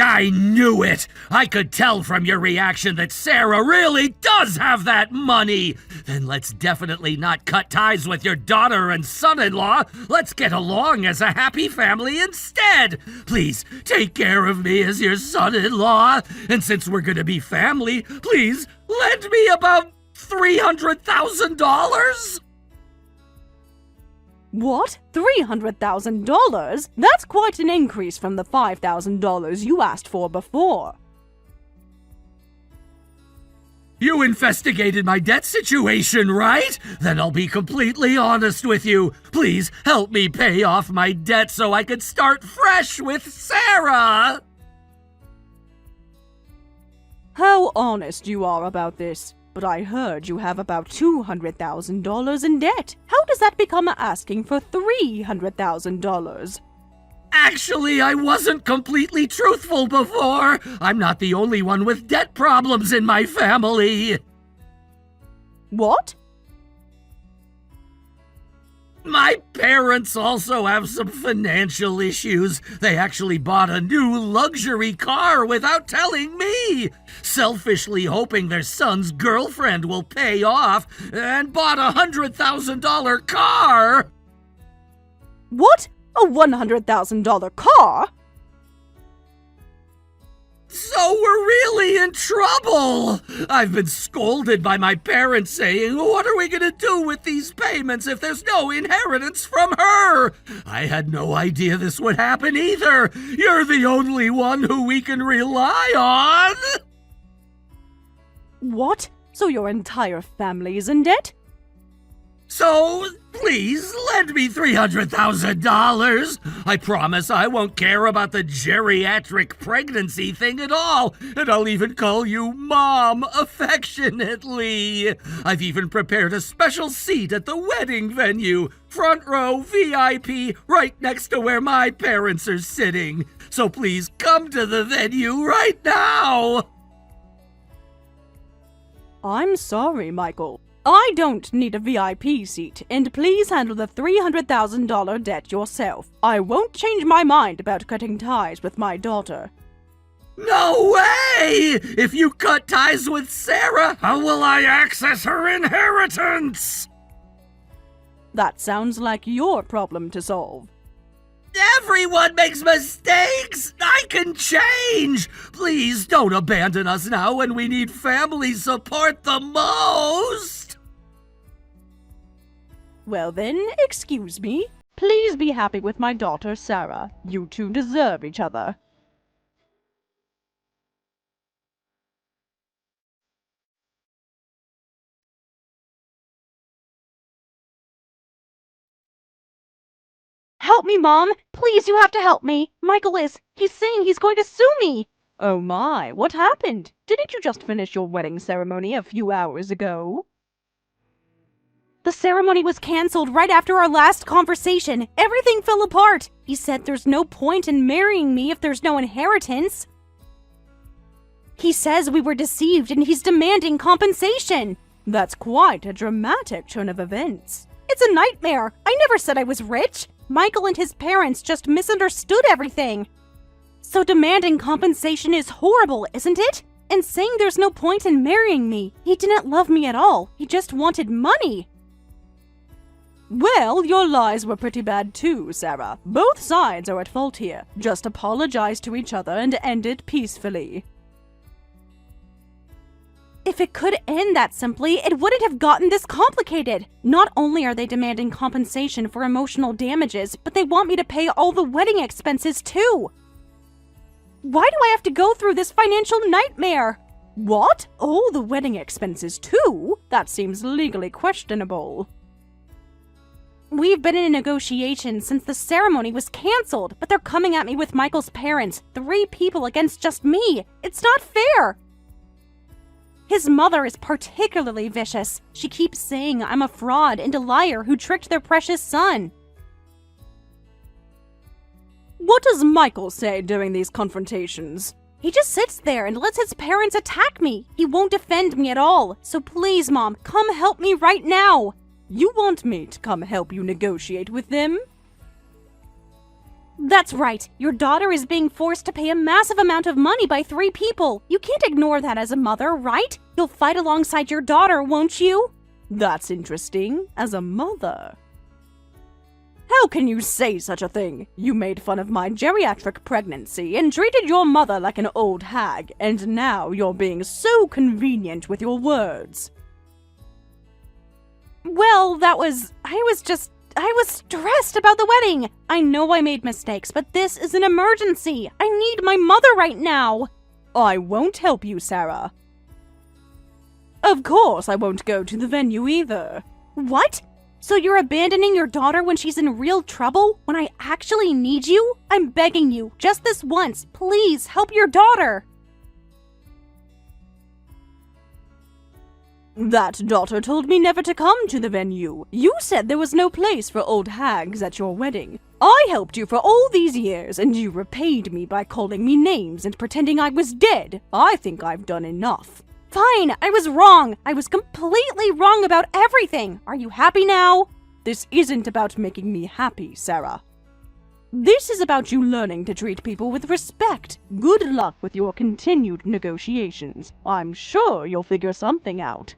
I knew it! I could tell from your reaction that Sarah really does have that money! Then let's definitely not cut ties with your daughter and son-in-law. Let's get along as a happy family instead! Please, take care of me as your son-in-law. And since we're gonna be family, please lend me about $300,000? What? $300,000? That's quite an increase from the $5,000 you asked for before. You investigated my debt situation, right? Then I'll be completely honest with you. Please help me pay off my debt so I can start fresh with Sarah! How honest you are about this. But I heard you have about $200,000 in debt. How does that become asking for $300,000? Actually, I wasn't completely truthful before. I'm not the only one with debt problems in my family. What? My parents also have some financial issues. They actually bought a new luxury car without telling me, selfishly hoping their son's girlfriend will pay off, and bought a $100,000 car. What? A $100,000 car? So we're really in trouble. I've been scolded by my parents saying, what are we going to do with these payments if there's no inheritance from her? I had no idea this would happen either. You're the only one who we can rely on. What? So your entire family is in debt? So, please, lend me $300,000. I promise I won't care about the geriatric pregnancy thing at all, and I'll even call you Mom affectionately. I've even prepared a special seat at the wedding venue, front row VIP, right next to where my parents are sitting. So please come to the venue right now. I'm sorry, Michael. I don't need a VIP seat, and please handle the $300,000 debt yourself. I won't change my mind about cutting ties with my daughter. No way! If you cut ties with Sarah, how will I access her inheritance? That sounds like your problem to solve. Everyone makes mistakes! I can change! Please don't abandon us now when we need family support the most! Well then, excuse me. Please be happy with my daughter, Sarah. You two deserve each other. Help me, Mom! Please, you have to help me! He's saying he's going to sue me! Oh my, what happened? Didn't you just finish your wedding ceremony a few hours ago? The ceremony was cancelled right after our last conversation. Everything fell apart. He said there's no point in marrying me if there's no inheritance. He says we were deceived and he's demanding compensation. That's quite a dramatic turn of events. It's a nightmare. I never said I was rich. Michael and his parents just misunderstood everything. So demanding compensation is horrible, isn't it? And saying there's no point in marrying me. He didn't love me at all. He just wanted money. Well, your lies were pretty bad too, Sarah. Both sides are at fault here. Just apologize to each other and end it peacefully. If it could end that simply, it wouldn't have gotten this complicated. Not only are they demanding compensation for emotional damages, but they want me to pay all the wedding expenses too. Why do I have to go through this financial nightmare? What? All the wedding expenses too? That seems legally questionable. We've been in negotiations since the ceremony was cancelled, but they're coming at me with Michael's parents, 3 people against just me. It's not fair. His mother is particularly vicious. She keeps saying I'm a fraud and a liar who tricked their precious son. What does Michael say during these confrontations? He just sits there and lets his parents attack me. He won't defend me at all. So please, Mom, come help me right now. You want me to come help you negotiate with them? That's right. Your daughter is being forced to pay a massive amount of money by 3 people. You can't ignore that as a mother, right? You'll fight alongside your daughter, won't you? That's interesting. As a mother. How can you say such a thing? You made fun of my geriatric pregnancy and treated your mother like an old hag, and now you're being so convenient with your words. Well, I was stressed about the wedding. I know I made mistakes, but this is an emergency. I need my mother right now. I won't help you, Sarah. Of course I won't go to the venue either. What? So you're abandoning your daughter when she's in real trouble? When I actually need you? I'm begging you, just this once, please help your daughter. That daughter told me never to come to the venue. You said there was no place for old hags at your wedding. I helped you for all these years, and you repaid me by calling me names and pretending I was dead. I think I've done enough. Fine, I was wrong. I was completely wrong about everything. Are you happy now? This isn't about making me happy, Sarah. This is about you learning to treat people with respect. Good luck with your continued negotiations. I'm sure you'll figure something out.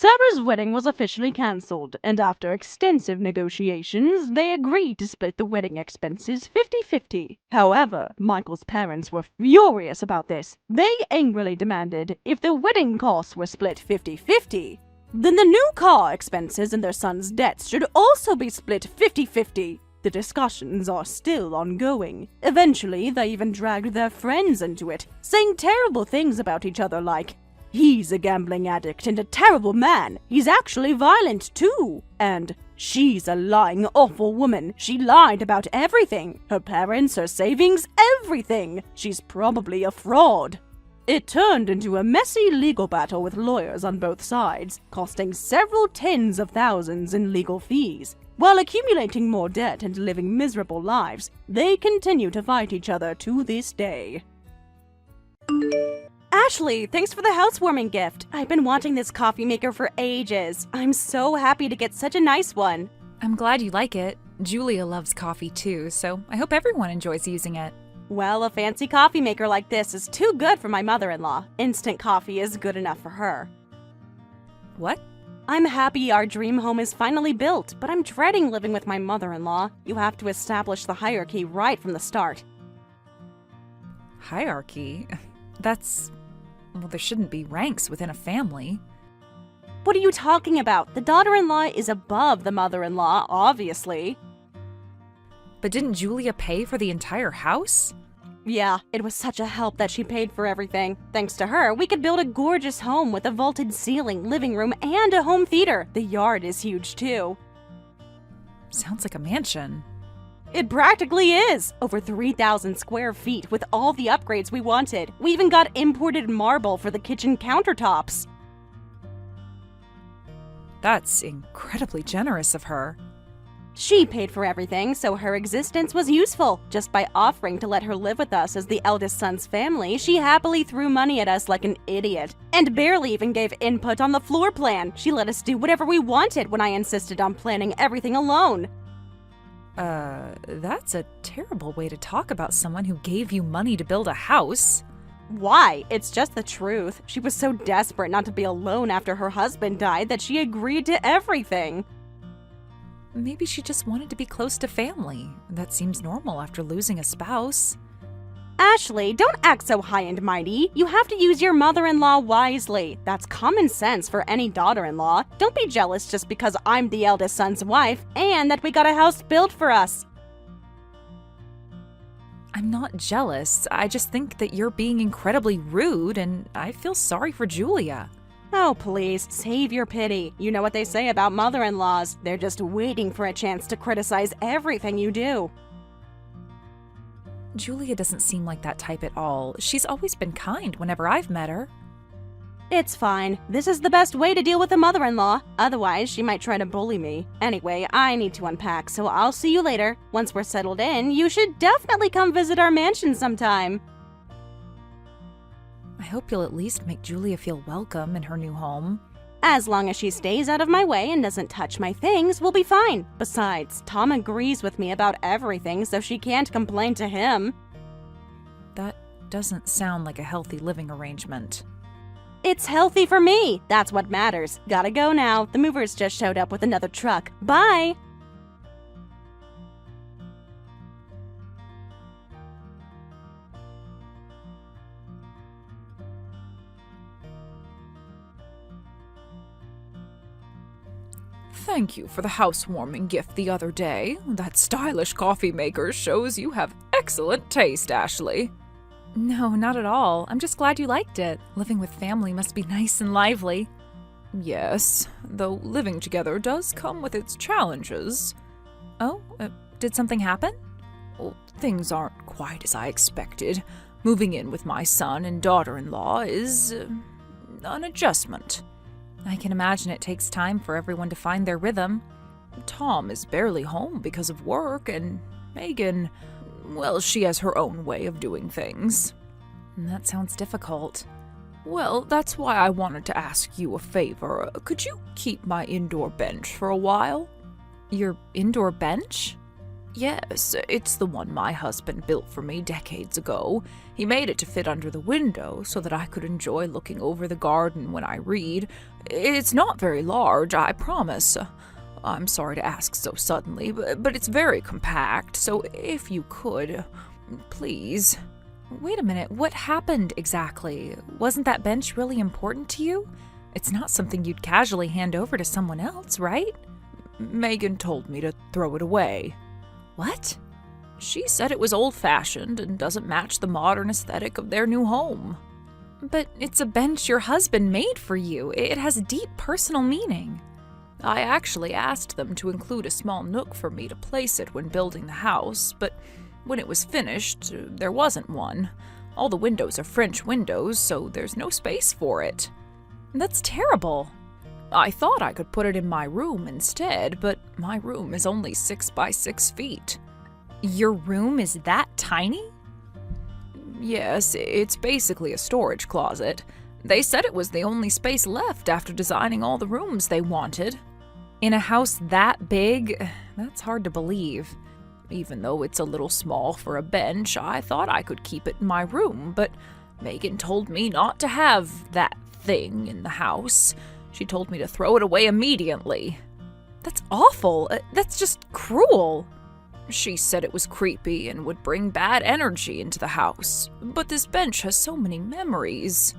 Sarah's wedding was officially cancelled, and after extensive negotiations, they agreed to split the wedding expenses 50-50. However, Michael's parents were furious about this. They angrily demanded if the wedding costs were split 50-50, then the new car expenses and their son's debts should also be split 50-50. The discussions are still ongoing. Eventually, they even dragged their friends into it, saying terrible things about each other like, "He's a gambling addict and a terrible man. He's actually violent too." And, "She's a lying, awful woman. She lied about everything. Her parents, her savings, everything. She's probably a fraud." It turned into a messy legal battle with lawyers on both sides, costing several tens of thousands in legal fees. While accumulating more debt and living miserable lives, they continue to fight each other to this day. Ashley, thanks for the housewarming gift. I've been wanting this coffee maker for ages. I'm so happy to get such a nice one. I'm glad you like it. Julia loves coffee too, so I hope everyone enjoys using it. Well, a fancy coffee maker like this is too good for my mother-in-law. Instant coffee is good enough for her. What? I'm happy our dream home is finally built, but I'm dreading living with my mother-in-law. You have to establish the hierarchy right from the start. Hierarchy? Well, there shouldn't be ranks within a family. What are you talking about? The daughter-in-law is above the mother-in-law, obviously. But didn't Julia pay for the entire house? Yeah, it was such a help that she paid for everything. Thanks to her, we could build a gorgeous home with a vaulted ceiling, living room, and a home theater. The yard is huge too. Sounds like a mansion. It practically is! Over 3,000 square feet with all the upgrades we wanted. We even got imported marble for the kitchen countertops. That's incredibly generous of her. She paid for everything, so her existence was useful. Just by offering to let her live with us as the eldest son's family, she happily threw money at us like an idiot. And barely even gave input on the floor plan. She let us do whatever we wanted when I insisted on planning everything alone. That's a terrible way to talk about someone who gave you money to build a house. Why? It's just the truth. She was so desperate not to be alone after her husband died that she agreed to everything. Maybe she just wanted to be close to family. That seems normal after losing a spouse. Ashley, don't act so high and mighty. You have to use your mother-in-law wisely. That's common sense for any daughter-in-law. Don't be jealous just because I'm the eldest son's wife and that we got a house built for us. I'm not jealous. I just think that you're being incredibly rude, and I feel sorry for Julia. Oh, please, save your pity. You know what they say about mother-in-laws. They're just waiting for a chance to criticize everything you do. Julia doesn't seem like that type at all. She's always been kind whenever I've met her. It's fine. This is the best way to deal with a mother-in-law. Otherwise, she might try to bully me. Anyway, I need to unpack, so I'll see you later. Once we're settled in, you should definitely come visit our mansion sometime. I hope you'll at least make Julia feel welcome in her new home. As long as she stays out of my way and doesn't touch my things, we'll be fine. Besides, Tom agrees with me about everything, so she can't complain to him. That doesn't sound like a healthy living arrangement. It's healthy for me. That's what matters. Gotta go now. The movers just showed up with another truck. Bye! Thank you for the housewarming gift the other day. That stylish coffee maker shows you have excellent taste, Ashley. No, not at all. I'm just glad you liked it. Living with family must be nice and lively. Yes, though living together does come with its challenges. Oh, did something happen? Well, things aren't quite as I expected. Moving in with my son and daughter-in-law is an adjustment. I can imagine it takes time for everyone to find their rhythm. Tom is barely home because of work, and Megan, well, she has her own way of doing things. That sounds difficult. Well, that's why I wanted to ask you a favor. Could you keep my indoor bench for a while? Your indoor bench? Yes, it's the one my husband built for me decades ago. He made it to fit under the window so that I could enjoy looking over the garden when I read. It's not very large, I promise. I'm sorry to ask so suddenly, but it's very compact, so if you could, please. Wait a minute, what happened exactly? Wasn't that bench really important to you? It's not something you'd casually hand over to someone else, right? Megan told me to throw it away. What? She said it was old-fashioned and doesn't match the modern aesthetic of their new home. But it's a bench your husband made for you. It has deep personal meaning. I actually asked them to include a small nook for me to place it when building the house, but when it was finished, there wasn't one. All the windows are French windows, so there's no space for it. That's terrible. I thought I could put it in my room instead, but my room is only 6 by 6 feet. Your room is that tiny? Yes, it's basically a storage closet. They said it was the only space left after designing all the rooms they wanted. In a house that big, that's hard to believe. Even though it's a little small for a bench, I thought I could keep it in my room, but Megan told me not to have that thing in the house. She told me to throw it away immediately. That's awful. That's just cruel. She said it was creepy and would bring bad energy into the house. But this bench has so many memories.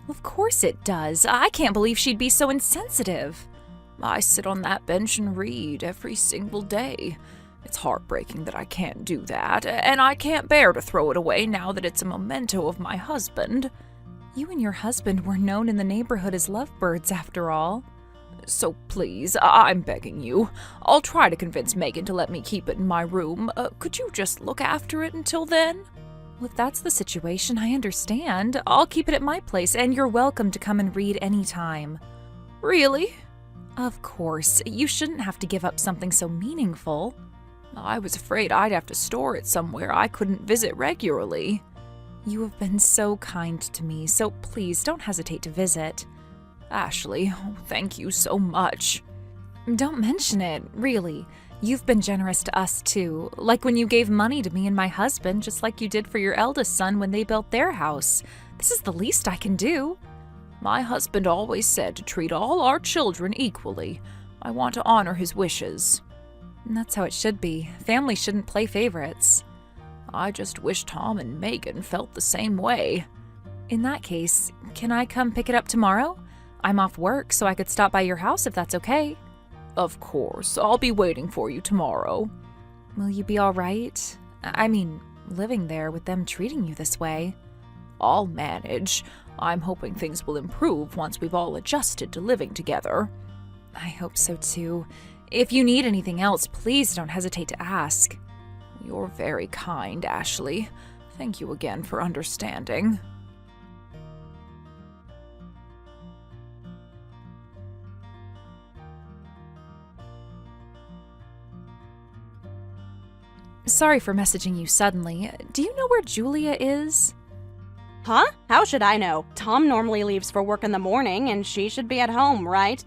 Of course it does. I can't believe she'd be so insensitive. I sit on that bench and read every single day. It's heartbreaking that I can't do that, and I can't bear to throw it away now that it's a memento of my husband. You and your husband were known in the neighborhood as lovebirds, after all. So please, I'm begging you. I'll try to convince Megan to let me keep it in my room. Could you just look after it until then? Well, if that's the situation, I understand. I'll keep it at my place, and you're welcome to come and read anytime. Really? Of course. You shouldn't have to give up something so meaningful. I was afraid I'd have to store it somewhere I couldn't visit regularly. You have been so kind to me, so please don't hesitate to visit. Ashley, thank you so much. Don't mention it, really. You've been generous to us too, like when you gave money to me and my husband, just like you did for your eldest son when they built their house. This is the least I can do. My husband always said to treat all our children equally. I want to honor his wishes. And that's how it should be. Family shouldn't play favorites. I just wish Tom and Megan felt the same way. In that case, can I come pick it up tomorrow? I'm off work, so I could stop by your house if that's okay. Of course, I'll be waiting for you tomorrow. Will you be all right? I mean, living there with them treating you this way. I'll manage. I'm hoping things will improve once we've all adjusted to living together. I hope so too. If you need anything else, please don't hesitate to ask. You're very kind, Ashley. Thank you again for understanding. Sorry for messaging you suddenly. Do you know where Julia is? Huh? How should I know? Tom normally leaves for work in the morning, and she should be at home, right?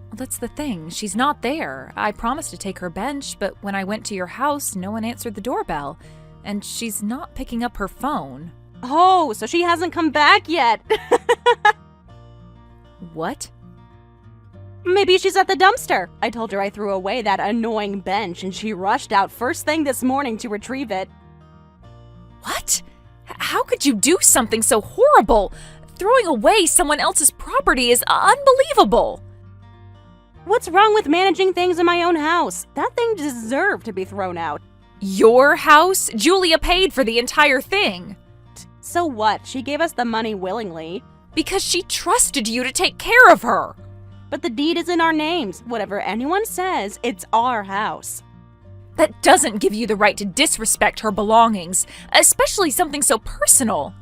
Well, that's the thing. She's not there. I promised to take her bench, but when I went to your house, no one answered the doorbell. And she's not picking up her phone. Oh, so she hasn't come back yet. What? Maybe she's at the dumpster. I told her I threw away that annoying bench, and she rushed out first thing this morning to retrieve it. What? How could you do something so horrible? Throwing away someone else's property is unbelievable. What's wrong with managing things in my own house? That thing deserved to be thrown out. Your house? Julia paid for the entire thing. So what? She gave us the money willingly. Because she trusted you to take care of her. But the deed is in our names. Whatever anyone says, it's our house. That doesn't give you the right to disrespect her belongings, especially something so personal.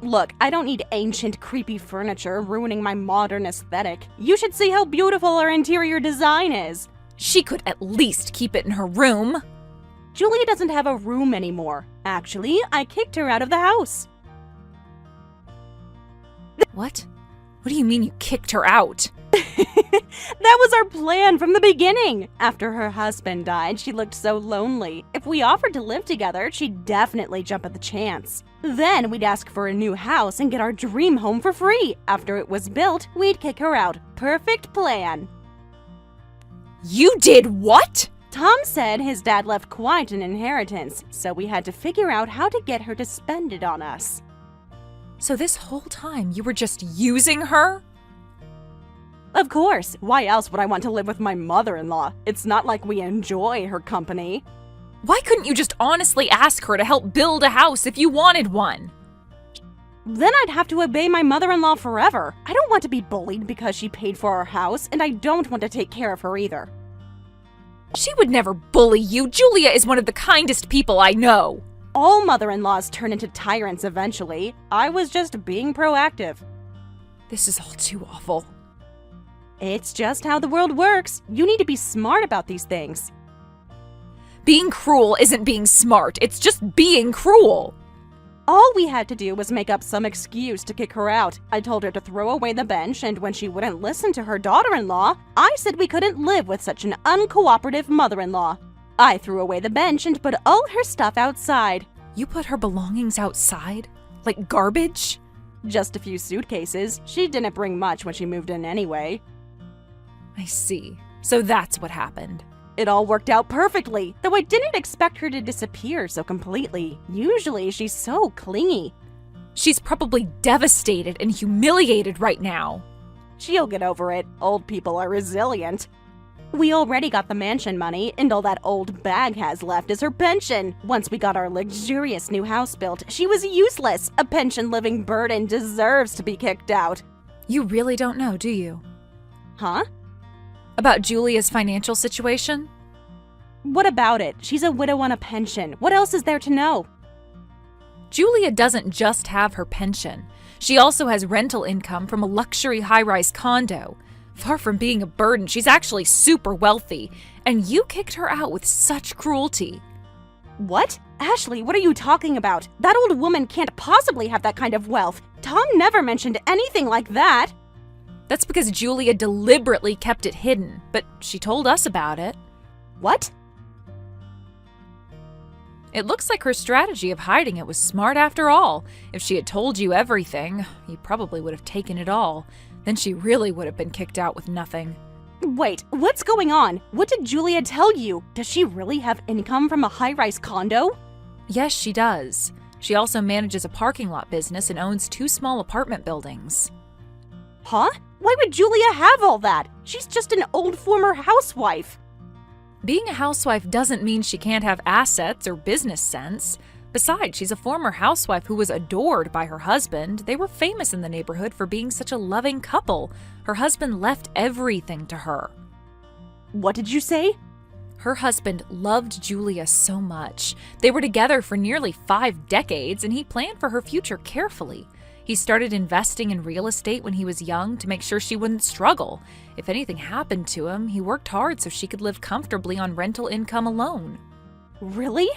Look, I don't need ancient, creepy furniture ruining my modern aesthetic. You should see how beautiful our interior design is. She could at least keep it in her room. Julia doesn't have a room anymore. Actually, I kicked her out of the house. What? What do you mean you kicked her out? That was our plan from the beginning. After her husband died, she looked so lonely. If we offered to live together, she'd definitely jump at the chance. Then we'd ask for a new house and get our dream home for free. After it was built, we'd kick her out. Perfect plan. You did what? Tom said his dad left quite an inheritance, so we had to figure out how to get her to spend it on us. So this whole time you were just using her? Of course. Why else would I want to live with my mother-in-law? It's not like we enjoy her company. Why couldn't you just honestly ask her to help build a house if you wanted one? Then I'd have to obey my mother-in-law forever. I don't want to be bullied because she paid for our house, and I don't want to take care of her either. She would never bully you. Julia is one of the kindest people I know. All mother-in-laws turn into tyrants eventually. I was just being proactive. This is all too awful. It's just how the world works. You need to be smart about these things. Being cruel isn't being smart. It's just being cruel. All we had to do was make up some excuse to kick her out. I told her to throw away the bench, and when she wouldn't listen to her daughter-in-law, I said we couldn't live with such an uncooperative mother-in-law. I threw away the bench and put all her stuff outside. You put her belongings outside? Like garbage? Just a few suitcases. She didn't bring much when she moved in anyway. I see. So that's what happened. It all worked out perfectly, though I didn't expect her to disappear so completely. Usually she's so clingy. She's probably devastated and humiliated right now. She'll get over it. Old people are resilient. We already got the mansion money, and all that old bag has left is her pension. Once we got our luxurious new house built, she was useless. A pension-living burden deserves to be kicked out. You really don't know, do you? Huh? About Julia's financial situation? What about it? She's a widow on a pension. What else is there to know? Julia doesn't just have her pension. She also has rental income from a luxury high-rise condo. Far from being a burden, she's actually super wealthy, and you kicked her out with such cruelty. What? Ashley, what are you talking about? That old woman can't possibly have that kind of wealth. Tom never mentioned anything like that. That's because Julia deliberately kept it hidden, but she told us about it. What? It looks like her strategy of hiding it was smart after all. If she had told you everything, you probably would have taken it all. Then she really would have been kicked out with nothing. Wait, what's going on? What did Julia tell you? Does she really have income from a high-rise condo? Yes, she does. She also manages a parking lot business and owns 2 small apartment buildings. Huh? Why would Julia have all that? She's just an old former housewife. Being a housewife doesn't mean she can't have assets or business sense. Besides, she's a former housewife who was adored by her husband. They were famous in the neighborhood for being such a loving couple. Her husband left everything to her. What did you say? Her husband loved Julia so much. They were together for nearly 5 decades, and he planned for her future carefully. He started investing in real estate when he was young to make sure she wouldn't struggle. If anything happened to him, he worked hard so she could live comfortably on rental income alone. Really?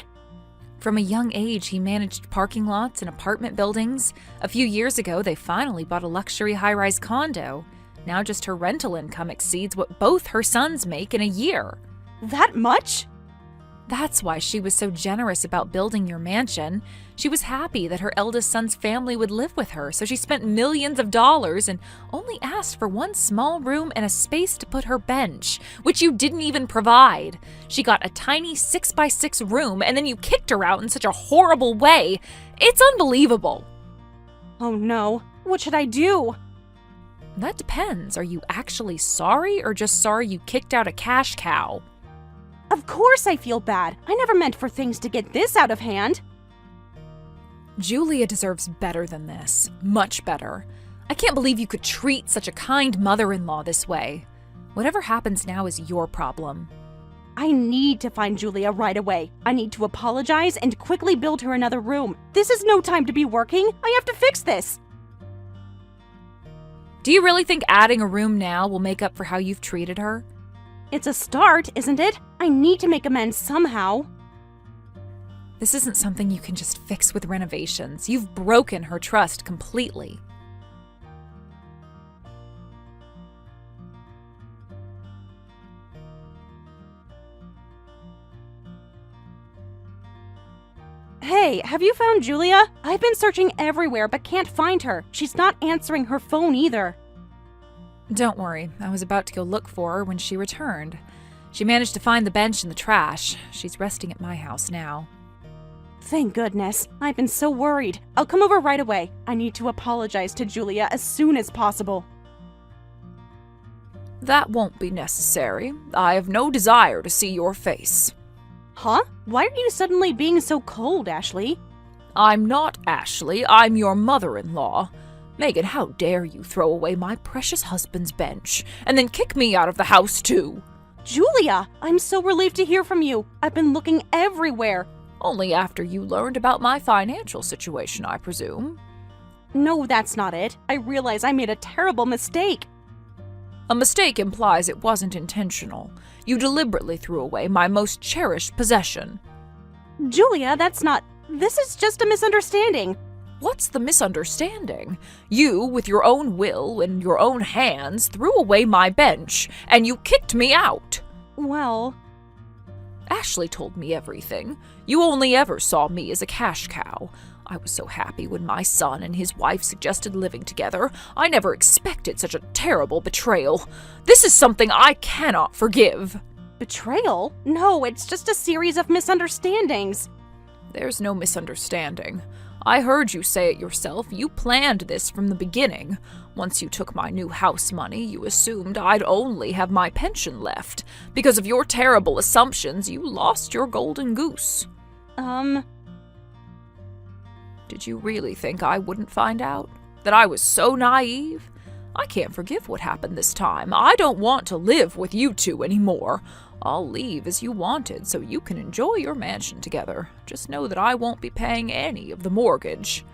From a young age, he managed parking lots and apartment buildings. A few years ago, they finally bought a luxury high-rise condo. Now just her rental income exceeds what both her sons make in a year. That much? That's why she was so generous about building your mansion. She was happy that her eldest son's family would live with her, so she spent millions of dollars and only asked for one small room and a space to put her bench, which you didn't even provide. She got a tiny 6x6 room, and then you kicked her out in such a horrible way. It's unbelievable. Oh no, what should I do? That depends. Are you actually sorry or just sorry you kicked out a cash cow? Of course I feel bad. I never meant for things to get this out of hand. Julia deserves better than this. Much better. I can't believe you could treat such a kind mother-in-law this way. Whatever happens now is your problem. I need to find Julia right away. I need to apologize and quickly build her another room. This is no time to be working. I have to fix this. Do you really think adding a room now will make up for how you've treated her? It's a start, isn't it? I need to make amends somehow. This isn't something you can just fix with renovations. You've broken her trust completely. Hey, have you found Julia? I've been searching everywhere but can't find her. She's not answering her phone either. Don't worry, I was about to go look for her when she returned. She managed to find the bench in the trash. She's resting at my house now. Thank goodness. I've been so worried. I'll come over right away. I need to apologize to Julia as soon as possible. That won't be necessary. I have no desire to see your face. Huh? Why are you suddenly being so cold, Ashley? I'm not Ashley, I'm your mother-in-law. Megan, how dare you throw away my precious husband's bench, and then kick me out of the house too? Julia, I'm so relieved to hear from you. I've been looking everywhere. Only after you learned about my financial situation, I presume. No, that's not it. I realize I made a terrible mistake. A mistake implies it wasn't intentional. You deliberately threw away my most cherished possession. Julia, that's not... This is just a misunderstanding. What's the misunderstanding? You, with your own will and your own hands, threw away my bench, and you kicked me out. Well... Ashley told me everything. You only ever saw me as a cash cow. I was so happy when my son and his wife suggested living together. I never expected such a terrible betrayal. This is something I cannot forgive. Betrayal? No, it's just a series of misunderstandings. There's no misunderstanding. I heard you say it yourself. You planned this from the beginning. Once you took my new house money, you assumed I'd only have my pension left. Because of your terrible assumptions, you lost your golden goose. Did you really think I wouldn't find out? That I was so naive? I can't forgive what happened this time. I don't want to live with you two anymore. I'll leave as you wanted so you can enjoy your mansion together. Just know that I won't be paying any of the mortgage.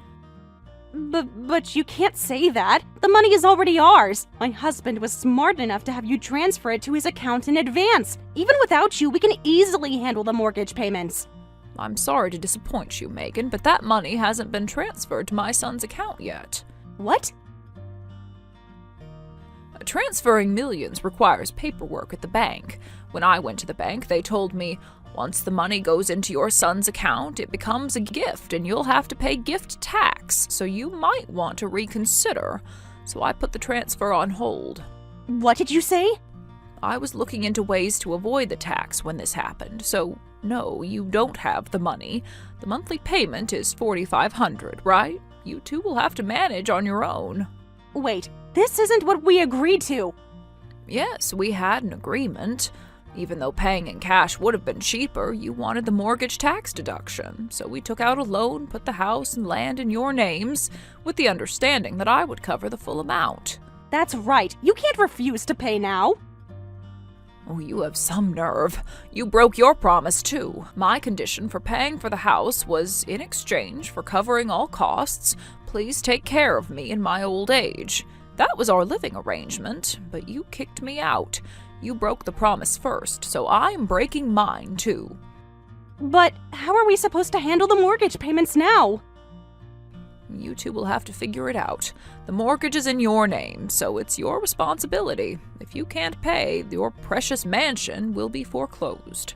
But you can't say that. The money is already ours. My husband was smart enough to have you transfer it to his account in advance. Even without you, we can easily handle the mortgage payments. I'm sorry to disappoint you, Megan, but that money hasn't been transferred to my son's account yet. What? Transferring millions requires paperwork at the bank. When I went to the bank, they told me, once the money goes into your son's account, it becomes a gift and you'll have to pay gift tax, so you might want to reconsider. So I put the transfer on hold. What did you say? I was looking into ways to avoid the tax when this happened, so no, you don't have the money. The monthly payment is $4,500, right? You two will have to manage on your own. Wait, this isn't what we agreed to. Yes, we had an agreement. Even though paying in cash would have been cheaper, you wanted the mortgage tax deduction, so we took out a loan, put the house and land in your names, with the understanding that I would cover the full amount. That's right. You can't refuse to pay now. Oh, you have some nerve. You broke your promise, too. My condition for paying for the house was, in exchange for covering all costs, please take care of me in my old age. That was our living arrangement, but you kicked me out. You broke the promise first, so I'm breaking mine, too. But how are we supposed to handle the mortgage payments now? You two will have to figure it out. The mortgage is in your name, so it's your responsibility. If you can't pay, your precious mansion will be foreclosed.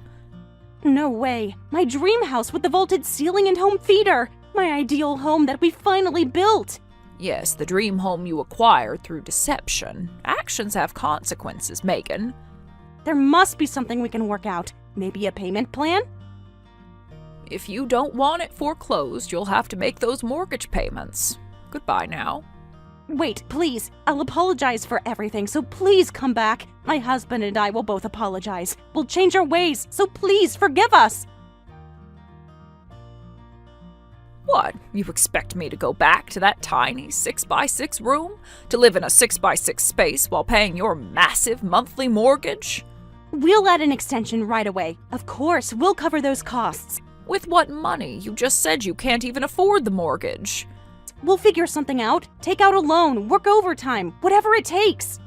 No way. My dream house with the vaulted ceiling and home theater. My ideal home that we finally built. Yes, the dream home you acquired through deception. Actions have consequences, Megan. There must be something we can work out. Maybe a payment plan? If you don't want it foreclosed, you'll have to make those mortgage payments. Goodbye now. Wait, please. I'll apologize for everything, so please come back. My husband and I will both apologize. We'll change our ways, so please forgive us. What? You expect me to go back to that tiny 6x6 room? To live in a 6x6 space while paying your massive monthly mortgage? We'll add an extension right away. Of course, we'll cover those costs. With what money? You just said you can't even afford the mortgage. We'll figure something out. Take out a loan, work overtime, whatever it takes.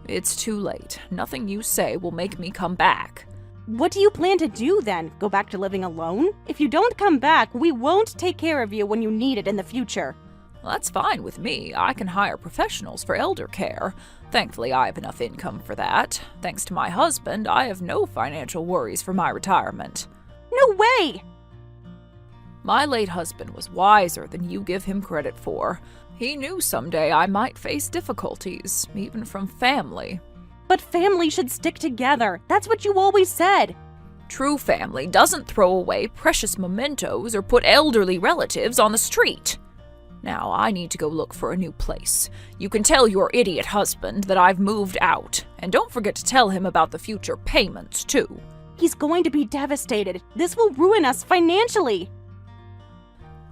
It's too late. Nothing you say will make me come back. What do you plan to do then? Go back to living alone? If you don't come back, we won't take care of you when you need it in the future. Well, that's fine with me. I can hire professionals for elder care. Thankfully, I have enough income for that. Thanks to my husband, I have no financial worries for my retirement. No way! My late husband was wiser than you give him credit for. He knew someday I might face difficulties, even from family. But family should stick together. That's what you always said. True family doesn't throw away precious mementos or put elderly relatives on the street. Now I need to go look for a new place. You can tell your idiot husband that I've moved out, and don't forget to tell him about the future payments, too. He's going to be devastated. This will ruin us financially.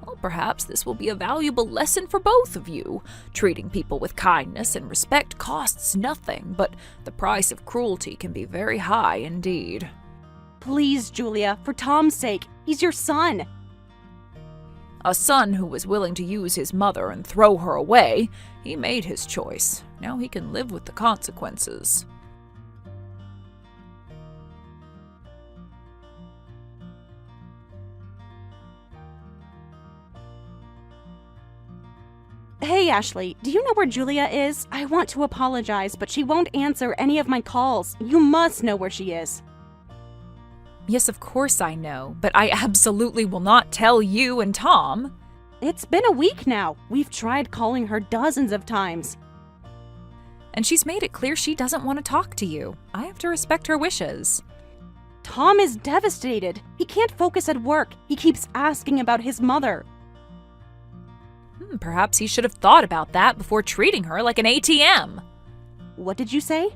Well, perhaps this will be a valuable lesson for both of you. Treating people with kindness and respect costs nothing, but the price of cruelty can be very high indeed. Please, Julia, for Tom's sake, he's your son. A son who was willing to use his mother and throw her away. He made his choice. Now he can live with the consequences. Hey, Ashley, do you know where Julia is? I want to apologize, but she won't answer any of my calls. You must know where she is. Yes, of course I know, but I absolutely will not tell you and Tom. It's been a week now. We've tried calling her dozens of times. And she's made it clear she doesn't want to talk to you. I have to respect her wishes. Tom is devastated. He can't focus at work. He keeps asking about his mother. Perhaps he should have thought about that before treating her like an ATM. What did you say?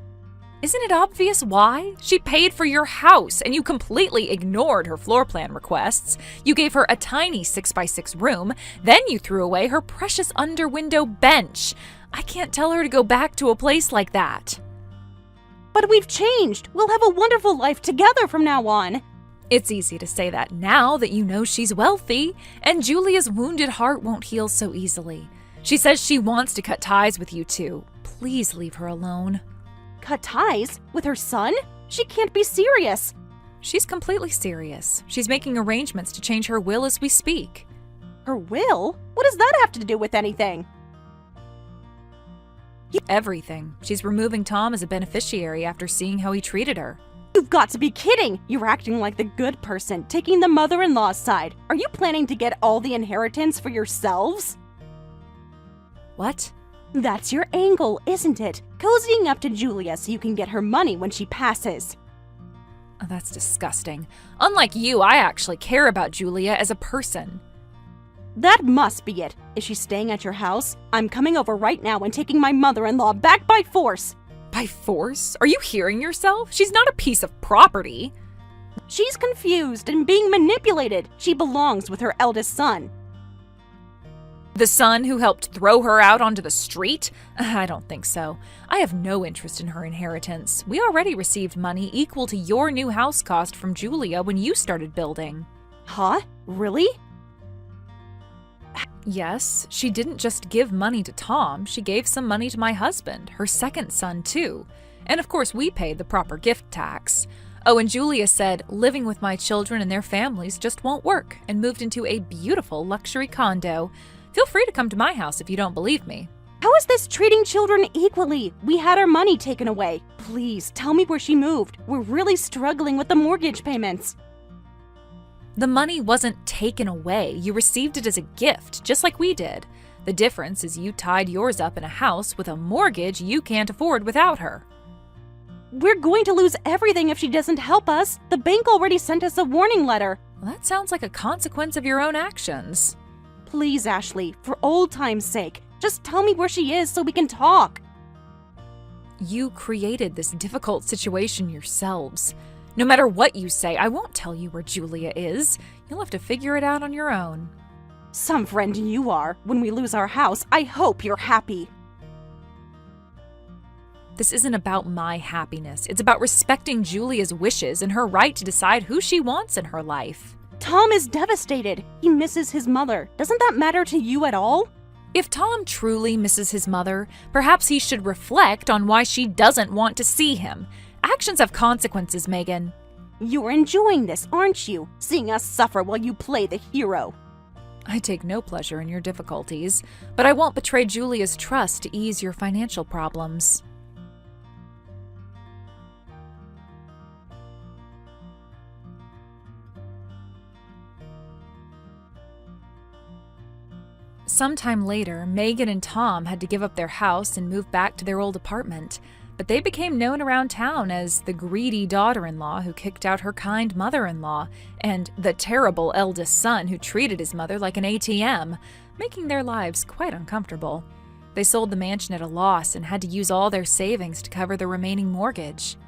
Isn't it obvious why? She paid for your house, and you completely ignored her floor plan requests. You gave her a tiny 6x6 room, then you threw away her precious under-window bench. I can't tell her to go back to a place like that. But we've changed. We'll have a wonderful life together from now on. It's easy to say that now that you know she's wealthy, and Julia's wounded heart won't heal so easily. She says she wants to cut ties with you two. Please leave her alone. Cut ties? With her son? She can't be serious. She's completely serious. She's making arrangements to change her will as we speak. Her will? What does that have to do with anything? Everything. She's removing Tom as a beneficiary after seeing how he treated her. You've got to be kidding! You're acting like the good person, taking the mother-in-law's side. Are you planning to get all the inheritance for yourselves? What? That's your angle, isn't it? Cozying up to Julia so you can get her money when she passes. Oh, that's disgusting. Unlike you, I actually care about Julia as a person. That must be it. Is she staying at your house? I'm coming over right now and taking my mother-in-law back by force. By force? Are you hearing yourself? She's not a piece of property. She's confused and being manipulated. She belongs with her eldest son. The son who helped throw her out onto the street? I don't think so. I have no interest in her inheritance. We already received money equal to your new house cost from Julia when you started building. Huh? Really? Yes, she didn't just give money to Tom, she gave some money to my husband, her second son too. And of course we paid the proper gift tax. Oh, and Julia said, living with my children and their families just won't work, and moved into a beautiful luxury condo. Feel free to come to my house if you don't believe me. How is this treating children equally? We had our money taken away. Please, tell me where she moved. We're really struggling with the mortgage payments. The money wasn't taken away. You received it as a gift, just like we did. The difference is you tied yours up in a house with a mortgage you can't afford without her. We're going to lose everything if she doesn't help us. The bank already sent us a warning letter. Well, that sounds like a consequence of your own actions. Please, Ashley, for old time's sake, just tell me where she is so we can talk. You created this difficult situation yourselves. No matter what you say, I won't tell you where Julia is. You'll have to figure it out on your own. Some friend you are. When we lose our house, I hope you're happy. This isn't about my happiness. It's about respecting Julia's wishes and her right to decide who she wants in her life. Tom is devastated. He misses his mother. Doesn't that matter to you at all? If Tom truly misses his mother, perhaps he should reflect on why she doesn't want to see him. Actions have consequences, Megan. You're enjoying this, aren't you? Seeing us suffer while you play the hero. I take no pleasure in your difficulties, but I won't betray Julia's trust to ease your financial problems. Sometime later, Megan and Tom had to give up their house and move back to their old apartment, but they became known around town as the greedy daughter-in-law who kicked out her kind mother-in-law and the terrible eldest son who treated his mother like an ATM, making their lives quite uncomfortable. They sold the mansion at a loss and had to use all their savings to cover the remaining mortgage.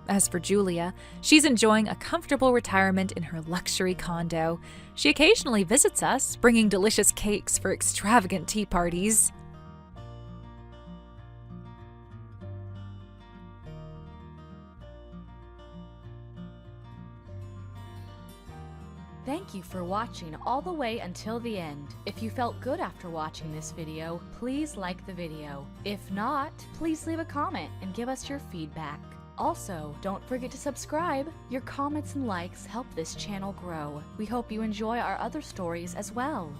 As for Julia, she's enjoying a comfortable retirement in her luxury condo. She occasionally visits us, bringing delicious cakes for extravagant tea parties. Thank you for watching all the way until the end. If you felt good after watching this video, please like the video. If not, please leave a comment and give us your feedback. Also, don't forget to subscribe. Your comments and likes help this channel grow. We hope you enjoy our other stories as well.